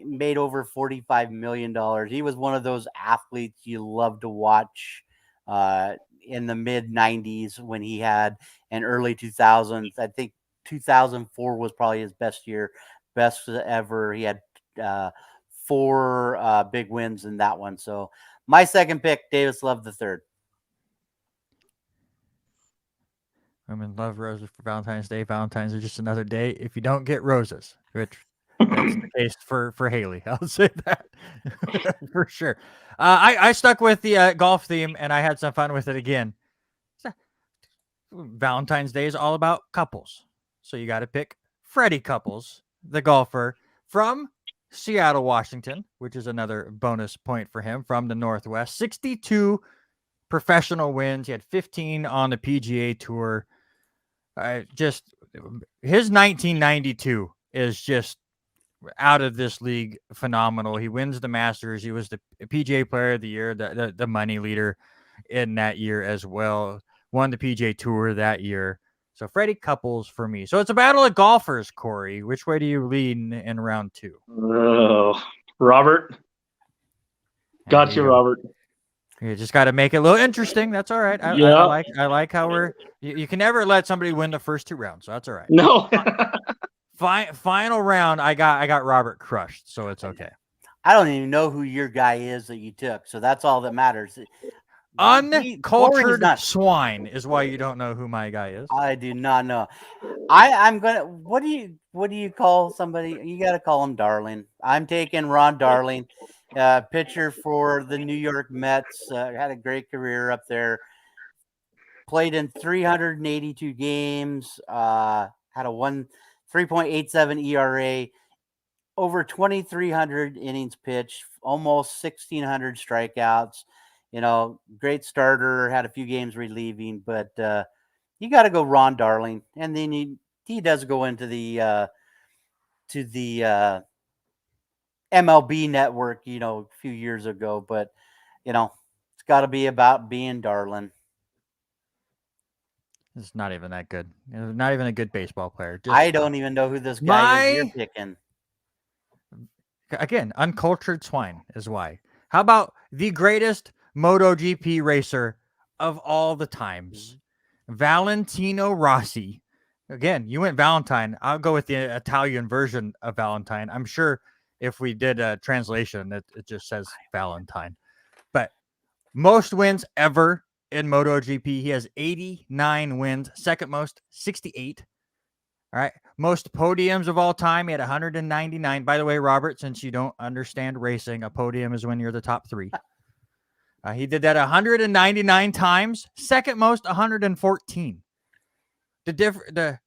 Speaker 2: Made over $45 million. He was one of those athletes you love to watch in the mid 90s when he had an early 2000s. I think 2004 was probably his best year, best ever. He had 4 big wins in that one. So my second pick, Davis Love III.
Speaker 1: Women love roses for Valentine's Day. Valentine's are just another day if you don't get roses, which that's the case for Haley. I'll say that for sure. I stuck with the golf theme, and I had some fun with it again. Valentine's Day is all about couples. So you got to pick Freddy Couples, the golfer from Seattle, Washington, which is another bonus point for him from the Northwest. 62 professional wins. He had 15 on the PGA Tour. Just his 1992 is just out of this league phenomenal. He wins the Masters. He was the PGA Player of the Year, the money leader in that year as well. Won the PGA Tour that year. So Freddy Couples for me. So it's a battle of golfers, Corey. Which way do you lean in round 2?
Speaker 3: Oh, Robert. Got you, Robert.
Speaker 1: You just got to make it a little interesting. That's all right. I like how we're. You can never let somebody win the first 2 rounds. So that's all right.
Speaker 3: No.
Speaker 1: Final round. I got Robert crushed. So it's okay.
Speaker 2: I don't even know who your guy is that you took. So that's all that matters. Corey's
Speaker 1: Uncultured
Speaker 2: not.
Speaker 1: swine is why you don't know who my guy is.
Speaker 2: I do not know. I'm gonna. What do you call somebody? You got to call him Darling. I'm taking Ron Darling, pitcher for the New York Mets. Had a great career up there. Played in 382 games. Had a 3.87 ERA. Over 2,300 innings pitched. Almost 1,600 strikeouts. Great starter. Had a few games relieving, but you got to go Ron Darling, and then he does go into the MLB network, a few years ago, but it's got to be about being Darling.
Speaker 1: It's not even that good. Not even a good baseball player.
Speaker 2: I don't even know who this guy is you're picking.
Speaker 1: Again, uncultured swine is why. How about the greatest MotoGP racer of all the times, Valentino Rossi? Again, you went Valentine. I'll go with the Italian version of Valentine. I'm sure if we did a translation, it just says Valentine. But most wins ever in MotoGP. He has 89 wins. Second most, 68. All right. Most podiums of all time. He had 199. By the way, Robert, since you don't understand racing, a podium is when you're the top three. He did that 199 times. Second most, 114. The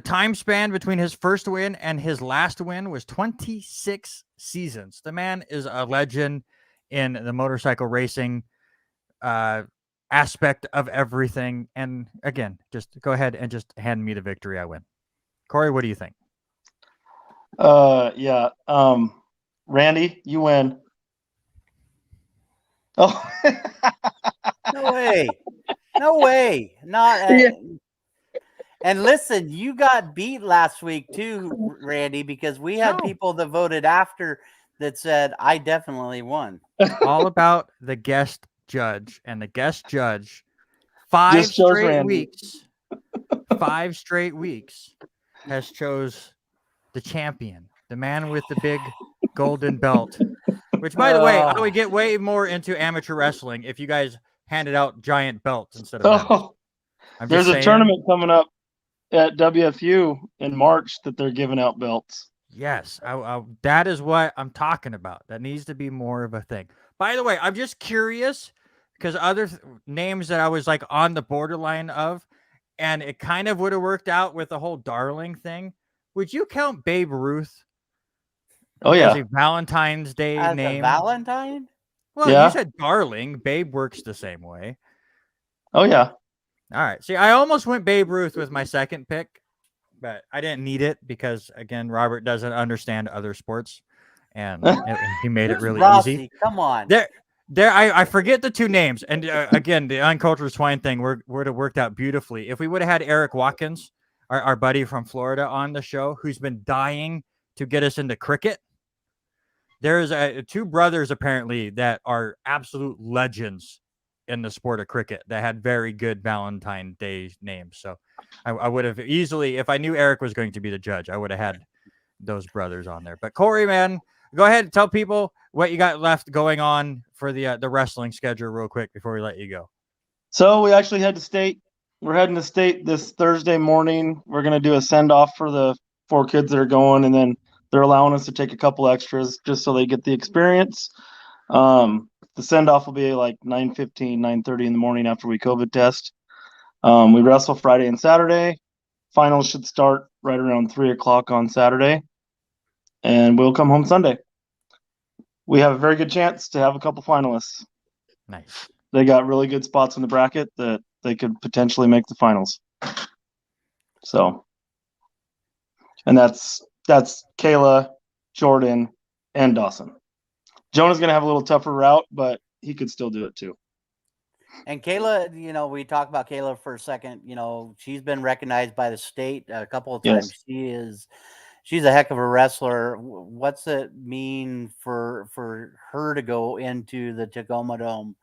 Speaker 1: time span between his first win and his last win was 26 seasons. The man is a legend in the motorcycle racing aspect of everything. And again, just go ahead and just hand me the victory. I win. Corey, what do you think?
Speaker 3: Yeah. Randy, you win. Oh.
Speaker 2: No way. No way. Not.
Speaker 3: Yeah.
Speaker 2: And listen, you got beat last week too, Randy, because we had people that voted after that said, I definitely won.
Speaker 1: All about the guest judge, and the guest judge 5 straight weeks has chose the champion, the man with the big golden belt, which, by the way, I would get way more into amateur wrestling if you guys handed out giant belts instead of medals.
Speaker 3: There's a tournament coming up at WFU in March that they're giving out belts.
Speaker 1: Yes, that is what I'm talking about. That needs to be more of a thing. By the way, I'm just curious because other names that I was like on the borderline of, and it kind of would have worked out with the whole Darling thing. Would you count Babe Ruth?
Speaker 3: Oh yeah,
Speaker 1: as a Valentine's Day
Speaker 2: as
Speaker 1: name.
Speaker 2: A Valentine?
Speaker 1: Well,
Speaker 3: yeah.
Speaker 1: You said Darling. Babe works the same way.
Speaker 3: Oh yeah.
Speaker 1: All right. See, I almost went Babe Ruth with my second pick, but I didn't need it because, again, Robert doesn't understand other sports, and he made it really
Speaker 2: Rossi,
Speaker 1: easy.
Speaker 2: Come on.
Speaker 1: I forget the two names, and again, the uncultured swine thing would have worked out beautifully if we would have had Eric Watkins, our buddy from Florida, on the show, who's been dying to get us into cricket. There's two brothers apparently that are absolute legends in the sport of cricket that had very good Valentine Day names. So I would have easily, if I knew Eric was going to be the judge, I would have had those brothers on there. But Corey, man, go ahead and tell people what you got left going on for the wrestling schedule real quick before we let you go.
Speaker 3: So we actually head to state. We're heading to state this Thursday morning. We're going to do a send off for the 4 kids that are going, and then they're allowing us to take a couple extras just so they get the experience. The send-off will be like 9:15, 9:30 in the morning after we COVID test. We wrestle Friday and Saturday. Finals should start right around 3 o'clock on Saturday, and we'll come home Sunday. We have a very good chance to have a couple finalists.
Speaker 1: Nice.
Speaker 3: They got really good spots in the bracket that they could potentially make the finals. So, and that's Kayla, Jordan, and Dawson. Jonah's going to have a little tougher route, but he could still do it too.
Speaker 2: And Kayla, we talked about Kayla for a second. She's been recognized by the state a couple of times.
Speaker 3: Yes.
Speaker 2: She's a heck of a wrestler. What's it mean for her to go into the Tacoma Dome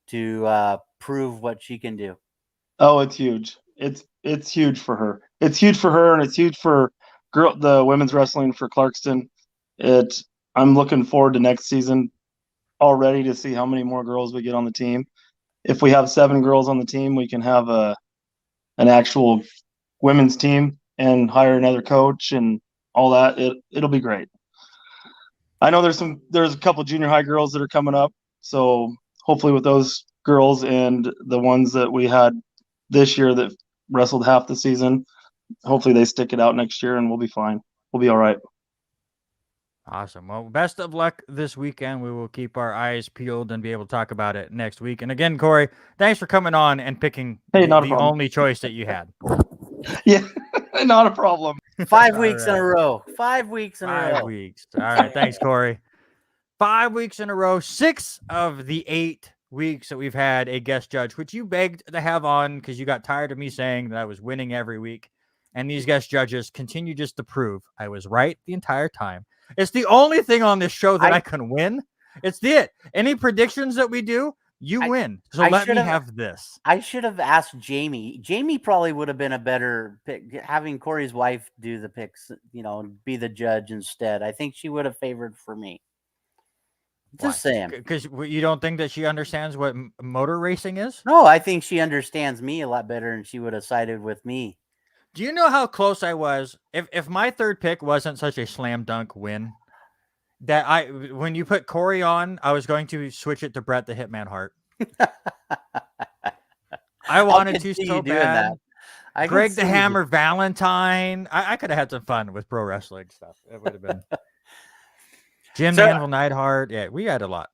Speaker 2: to prove what she can do?
Speaker 3: Oh, it's huge. It's huge for her. It's huge for her, and it's huge for the women's wrestling for Clarkston. I'm looking forward to next season already to see how many more girls we get on the team. if we have 7 girls on the team, we can have an actual women's team and hire another coach and all that. It'll be great. I know there's a couple junior high girls that are coming up, so hopefully with those girls and the ones that we had this year that wrestled half the season, hopefully they stick it out next year and we'll be fine. We'll be all right.
Speaker 1: Awesome. Well, best of luck this weekend. We will keep our eyes peeled and be able to talk about it next week. And again, Corey, thanks for coming on and picking
Speaker 3: Hey, not a
Speaker 1: the
Speaker 3: problem.
Speaker 1: only choice that you had.
Speaker 3: Yeah, not a problem.
Speaker 2: 5 weeks in
Speaker 1: All
Speaker 2: a
Speaker 1: right.
Speaker 2: row. 5 weeks in a
Speaker 1: 5
Speaker 2: row.
Speaker 1: weeks. All right. Thanks, Corey. 5 weeks in a row, 6 of the 8 weeks that we've had a guest judge, which you begged to have on because you got tired of me saying that I was winning every week. And these guest judges continue just to prove I was right the entire time. It's the only thing on this show that I can win. It's it. Any predictions that we do, you win. So let me have this.
Speaker 2: I should have asked Jamie. Jamie probably would have been a better pick, having Corey's wife do the picks, be the judge instead. I think she would have favored for me. Just saying.
Speaker 1: Because you don't think that she understands what motor racing is?
Speaker 2: No, I think she understands me a lot better, and she would have sided with me.
Speaker 1: Do you know how close I was? If my third pick wasn't such a slam dunk win, that when you put Corey on, I was going to switch it to Bret the Hitman Hart. I wanted to so bad. Greg the Hammer Valentine. I could have had some fun with pro wrestling stuff. It would have been Jim Anvil Neidhart. Yeah, we had a lot.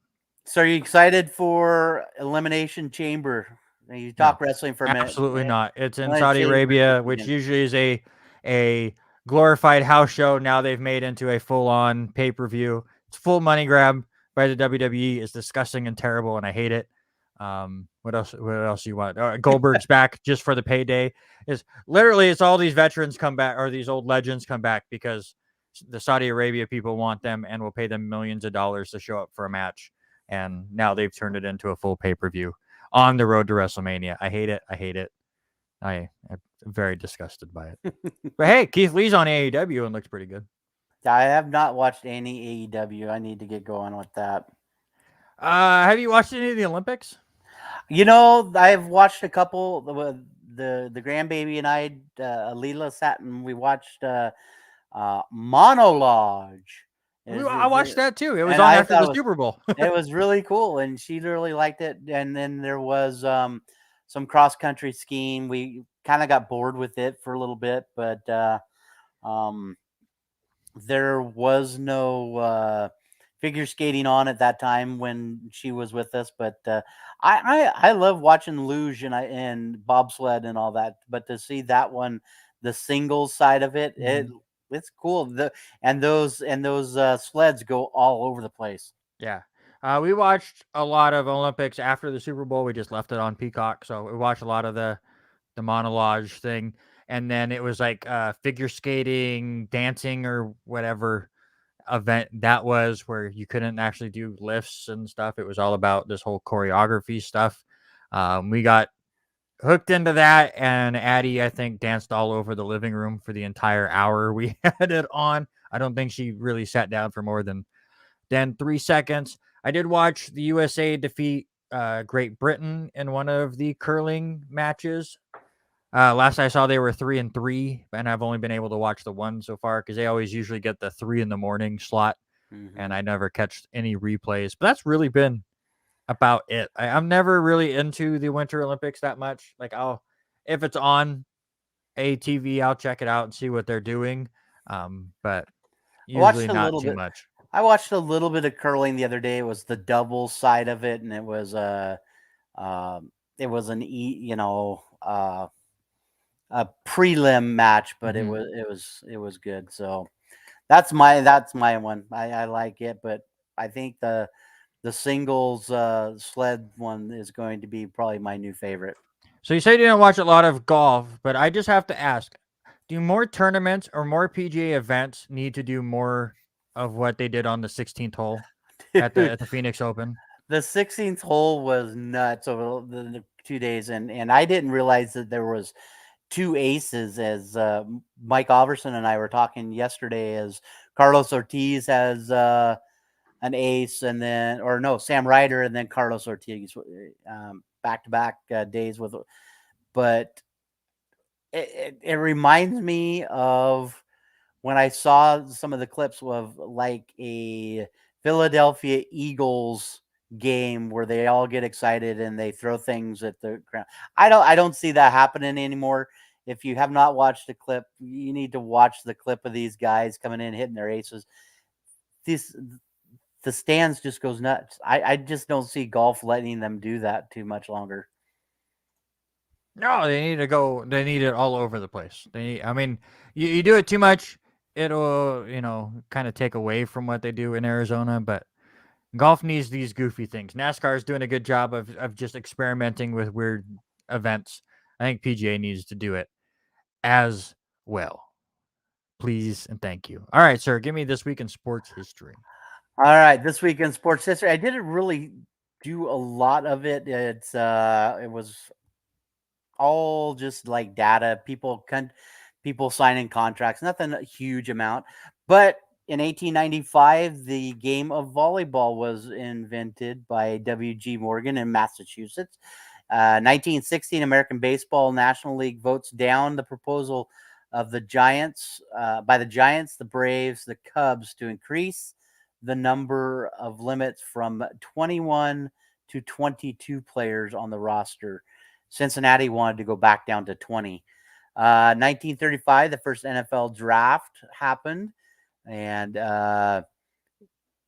Speaker 2: So are you excited for Elimination Chamber? You talk wrestling for a minute.
Speaker 1: Absolutely not. It's in Saudi Arabia, which usually is a glorified house show. Now they've made into a full-on pay-per-view. It's full money grab by the WWE. It's disgusting and terrible, and I hate it. What else do you want? Goldberg's back just for the payday. It's all these veterans come back, or these old legends come back because the Saudi Arabia people want them and will pay them millions of dollars to show up for a match. And now they've turned it into a full pay-per-view on the road to WrestleMania. I hate it. I'm very disgusted by it. But hey, Keith Lee's on AEW and looks pretty good.
Speaker 2: I have not watched any AEW. I need to get going with that.
Speaker 1: Have you watched any of the Olympics?
Speaker 2: I've watched a couple. The grandbaby and I, Alila, sat and we watched Monologue.
Speaker 1: I watched that too. It was on after the Super Bowl.
Speaker 2: It was really cool, and she really liked it. And then there was some cross country skiing. We kind of got bored with it for a little bit, but there was no figure skating on at that time when she was with us. But I love watching luge and bobsled and all that. But to see that one, the singles side of it, it's cool. Those sleds go all over the place.
Speaker 1: Yeah. We watched a lot of Olympics after the Super Bowl. We just left it on Peacock. So we watched a lot of the monologue thing. And then it was like figure skating, dancing, or whatever event that was, where you couldn't actually do lifts and stuff. It was all about this whole choreography stuff. We got hooked into that, and Addie, I think, danced all over the living room for the entire hour we had it on. I don't think she really sat down for more than 3 seconds. I did watch the USA defeat Great Britain in one of the curling matches. Last I saw, they were 3-3, and I've only been able to watch the one so far because they always usually get the 3 a.m. slot, and I never catch any replays. But that's really been about it. I'm never really into the Winter Olympics that much. Like, if it's on a TV, I'll check it out and see what they're doing. But usually not too much.
Speaker 2: I watched a little bit of curling the other day. It was the double side of it, and it was a prelim match, but it was good. So that's my one. I like it, but I think the singles sled one is going to be probably my new favorite.
Speaker 1: So you say you didn't watch a lot of golf, but I just have to ask, do more tournaments or more PGA events need to do more of what they did on the 16th hole at the Phoenix Open?
Speaker 2: The 16th hole was nuts over the 2 days, and I didn't realize that there was 2 aces, as Mike Alverson and I were talking yesterday, as Carlos Ortiz has an ace, and then Sam Ryder, and then Carlos Ortiz. back-to-back days with, but it reminds me of when I saw some of the clips of like a Philadelphia Eagles game where they all get excited and they throw things at the ground. I don't see that happening anymore. If you have not watched the clip, you need to watch the clip of these guys coming in hitting their aces. The stands just goes nuts. I just don't see golf letting them do that too much longer.
Speaker 1: No, they need to go. They need it all over the place. I mean, you do it too much, it'll kind of take away from what they do in Arizona. But golf needs these goofy things. NASCAR is doing a good job of just experimenting with weird events. I think PGA needs to do it as well. Please and thank you. All right, sir. Give me this week in sports history.
Speaker 2: All right, this week in sports history, I didn't really do a lot of it. It was all just like data, people signing contracts, nothing a huge amount. But in 1895, the game of volleyball was invented by W.G. Morgan in Massachusetts. 1916, American Baseball National League votes down the proposal of the Giants, the Braves, the Cubs to increase the number of limits from 21 to 22 players on the roster. Cincinnati wanted to go back down to 20. 1935, the first NFL draft happened, and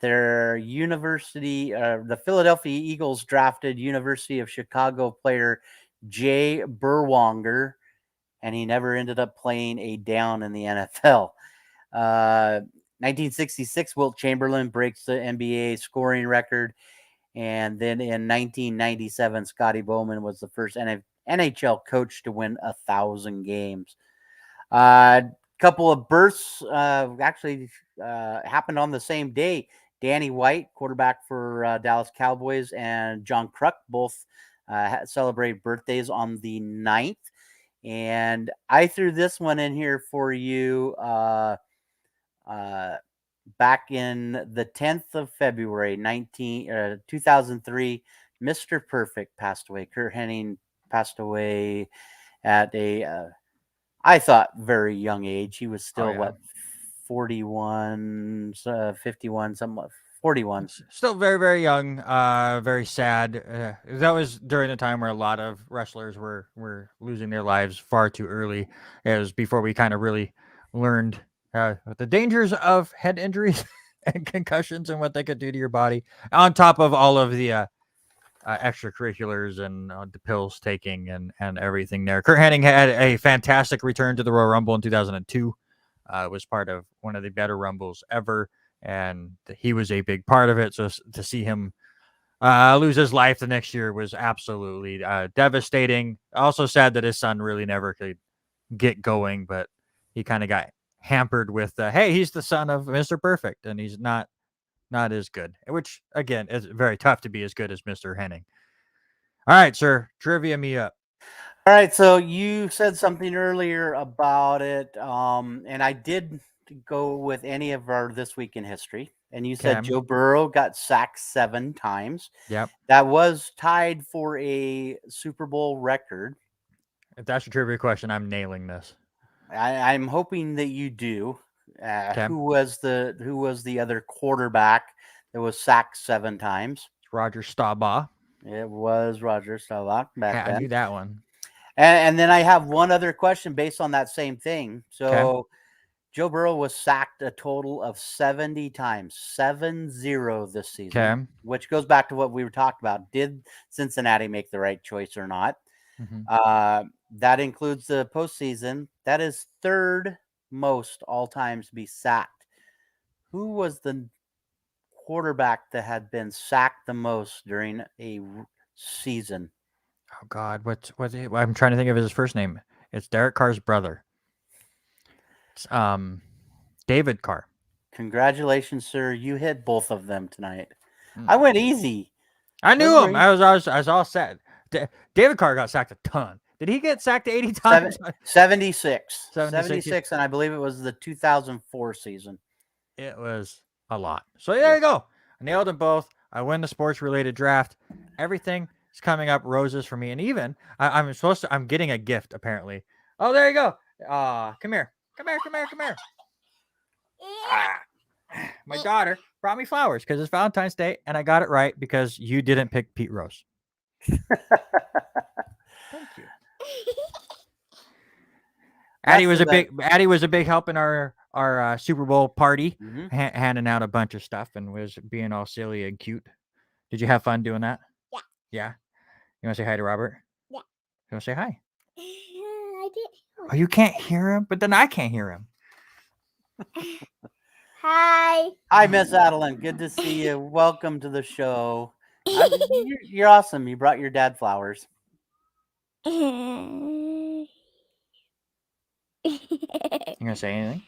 Speaker 2: their university, the Philadelphia Eagles drafted University of Chicago player Jay Burwanger, and he never ended up playing a down in the NFL. 1966, Wilt Chamberlain breaks the NBA scoring record. And then in 1997, Scotty Bowman was the first NHL coach to win 1,000 games. Couple of births actually happened on the same day. Danny White, quarterback for Dallas Cowboys, and John Kruk both celebrated birthdays on the 9th. And I threw this one in here for you back in the 10th of February, 2003, Mr. Perfect passed away. Kurt Henning passed away at a, I thought, very young age. He was still, 41, 51, somewhat 41.
Speaker 1: Still very, very young, very sad. That was during a time where a lot of wrestlers were losing their lives far too early. It was before we kind of really learned the dangers of head injuries and concussions and what they could do to your body, on top of all of the extracurriculars and the pills taking and everything there. Kurt Hennig had a fantastic return to the Royal Rumble in 2002. Was part of one of the better Rumbles ever, and he was a big part of it. So to see him lose his life the next year was absolutely devastating. Also sad that his son really never could get going, but he kind of got hampered with hey, he's the son of Mr. Perfect, and he's not as good, which again is very tough to be as good as Mr. Henning. All right, sir, trivia me up.
Speaker 2: All right, so you said something earlier about it, and I did go with any of our This Week in History, and you said Joe Burrow got sacked 7 times.
Speaker 1: Yep.
Speaker 2: That was tied for a Super Bowl record.
Speaker 1: If that's your trivia question, I'm nailing this.
Speaker 2: I'm hoping that you do. Who was the other quarterback that was sacked 7 times?
Speaker 1: Roger Staubach.
Speaker 2: It was Roger Staubach back then.
Speaker 1: I knew that one.
Speaker 2: And then I have one other question based on that same thing. So Joe Burrow was sacked a total of 70 times, 7-0 this season, which goes back to what we were talking about. Did Cincinnati make the right choice or not? Mm-hmm. That includes the postseason. That is 3rd most all times to be sacked. Who was the quarterback that had been sacked the most during a season?
Speaker 1: Oh God, what? I'm trying to think of his first name. It's Derek Carr's brother. It's David Carr.
Speaker 2: Congratulations, sir! You hit both of them tonight. I went easy.
Speaker 1: I knew him. I was all set. David Carr got sacked a ton. Did he get sacked 80 times?
Speaker 2: 76, and I believe it was the 2004 season.
Speaker 1: It was a lot. So there you go. I nailed them both. I win the sports-related draft. Everything is coming up roses for me, and even I'm getting a gift apparently. Oh, there you go. Come here. My daughter brought me flowers because it's Valentine's Day, and I got it right because you didn't pick Pete Rose. Thank you. Addie was a big help in our Super Bowl party, handing out a bunch of stuff and was being all silly and cute. Did you have fun doing that?
Speaker 5: Yeah.
Speaker 1: Yeah. You want to say hi to Robert?
Speaker 5: Yeah.
Speaker 1: You want to say hi?
Speaker 5: I did.
Speaker 1: Oh, you can't hear him, but then I can't hear him.
Speaker 5: Hi.
Speaker 2: Hi, Miss Adeline. Good to see you. Welcome to the show. You're awesome. You brought your dad flowers.
Speaker 1: You gonna say anything?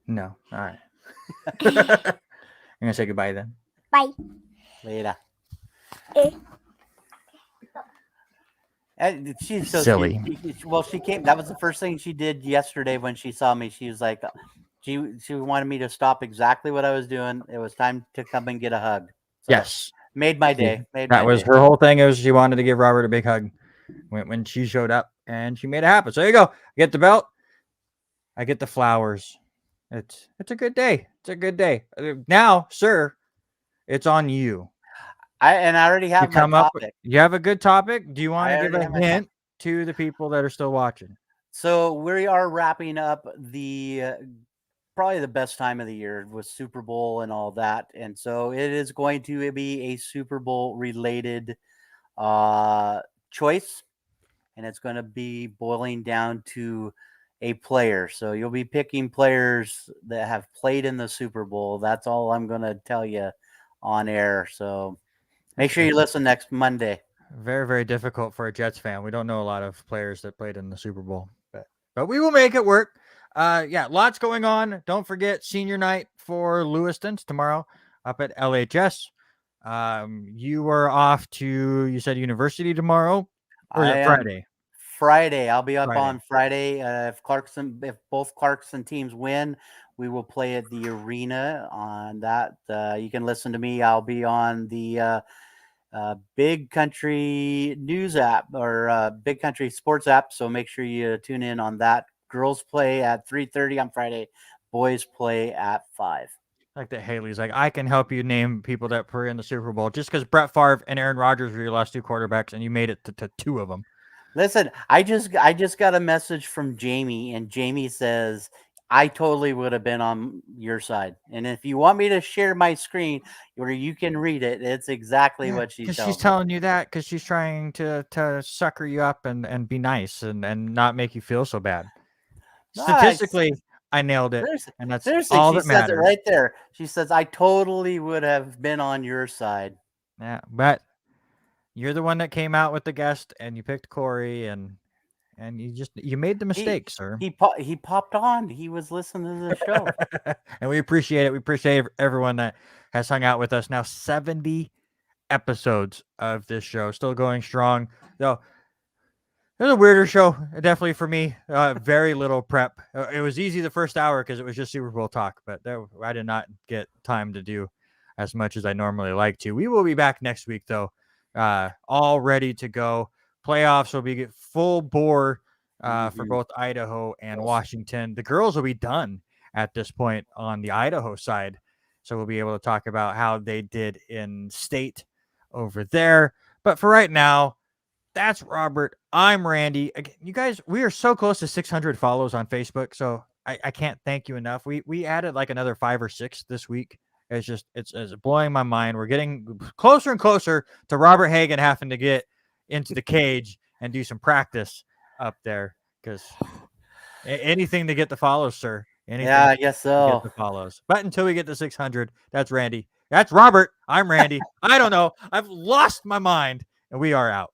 Speaker 1: No. All right. You gonna say goodbye then?
Speaker 5: Bye.
Speaker 2: Later. And she's so
Speaker 1: silly.
Speaker 2: She came. That was the first thing she did yesterday when she saw me. She was like, she wanted me to stop exactly what I was doing. It was time to come and get a hug. So
Speaker 1: Yes.
Speaker 2: Made my day.
Speaker 1: That was her whole thing. She wanted to give Robert a big hug when she showed up, and she made it happen. So there you go. I get the belt. I get the flowers. It's a good day. It's a good day. Now, sir, it's on you.
Speaker 2: I already have my topic.
Speaker 1: You have a good topic. Do you want to give a hint to the people that are still watching?
Speaker 2: So we are wrapping up probably the best time of the year with Super Bowl and all that. And so it is going to be a Super Bowl related choice. And it's going to be boiling down to a player. So you'll be picking players that have played in the Super Bowl. That's all I'm going to tell you on air. So make sure you listen next Monday.
Speaker 1: Very, very difficult for a Jets fan. We don't know a lot of players that played in the Super Bowl, but we will make it work. Yeah, lots going on. Don't forget senior night for Lewiston's tomorrow up at LHS. You were off to, you said university tomorrow, or is it Friday?
Speaker 2: Friday. I'll be up on Friday. If both Clarkson teams win, we will play at the arena on that. You can listen to me. I'll be on the Big Country News app or Big Country Sports app. So make sure you tune in on that. Girls play at 3:30 on Friday. Boys play at 5.
Speaker 1: Like that Haley's like, I can help you name people that were in the Super Bowl just because Brett Favre and Aaron Rodgers were your last two quarterbacks and you made it to 2 of them.
Speaker 2: Listen, I just got a message from Jamie, and Jamie says, I totally would have been on your side. And if you want me to share my screen where you can read it, it's exactly what she's
Speaker 1: telling you that because she's trying to sucker you up and be nice and not make you feel so bad. Statistically, I nailed it. And that's all that matters.
Speaker 2: Says it right there. She says, I totally would have been on your side.
Speaker 1: Yeah, but you're the one that came out with the guest and you picked Corey and you made the mistake, sir.
Speaker 2: He popped on. He was listening to the show.
Speaker 1: And we appreciate it. We appreciate everyone that has hung out with us. Now 70 episodes of this show. Still going strong. Though it was a weirder show, definitely for me. Very little prep. It was easy the first hour because it was just Super Bowl talk, but I did not get time to do as much as I normally like to. We will be back next week, though. All ready to go. Playoffs will be full bore for both Idaho and Washington. The girls will be done at this point on the Idaho side. So we'll be able to talk about how they did in state over there. But for right now, that's Robert. I'm Randy. Again, you guys, we are so close to 600 follows on Facebook. So I can't thank you enough. We added like another 5 or 6 this week. It's blowing my mind. We're getting closer and closer to Robert Hagan having to get into the cage and do some practice up there because anything to get the follows, sir. Anything
Speaker 2: I guess so.
Speaker 1: To get the follows. But until we get to 600, that's Randy. That's Robert. I'm Randy. I don't know. I've lost my mind, and we are out.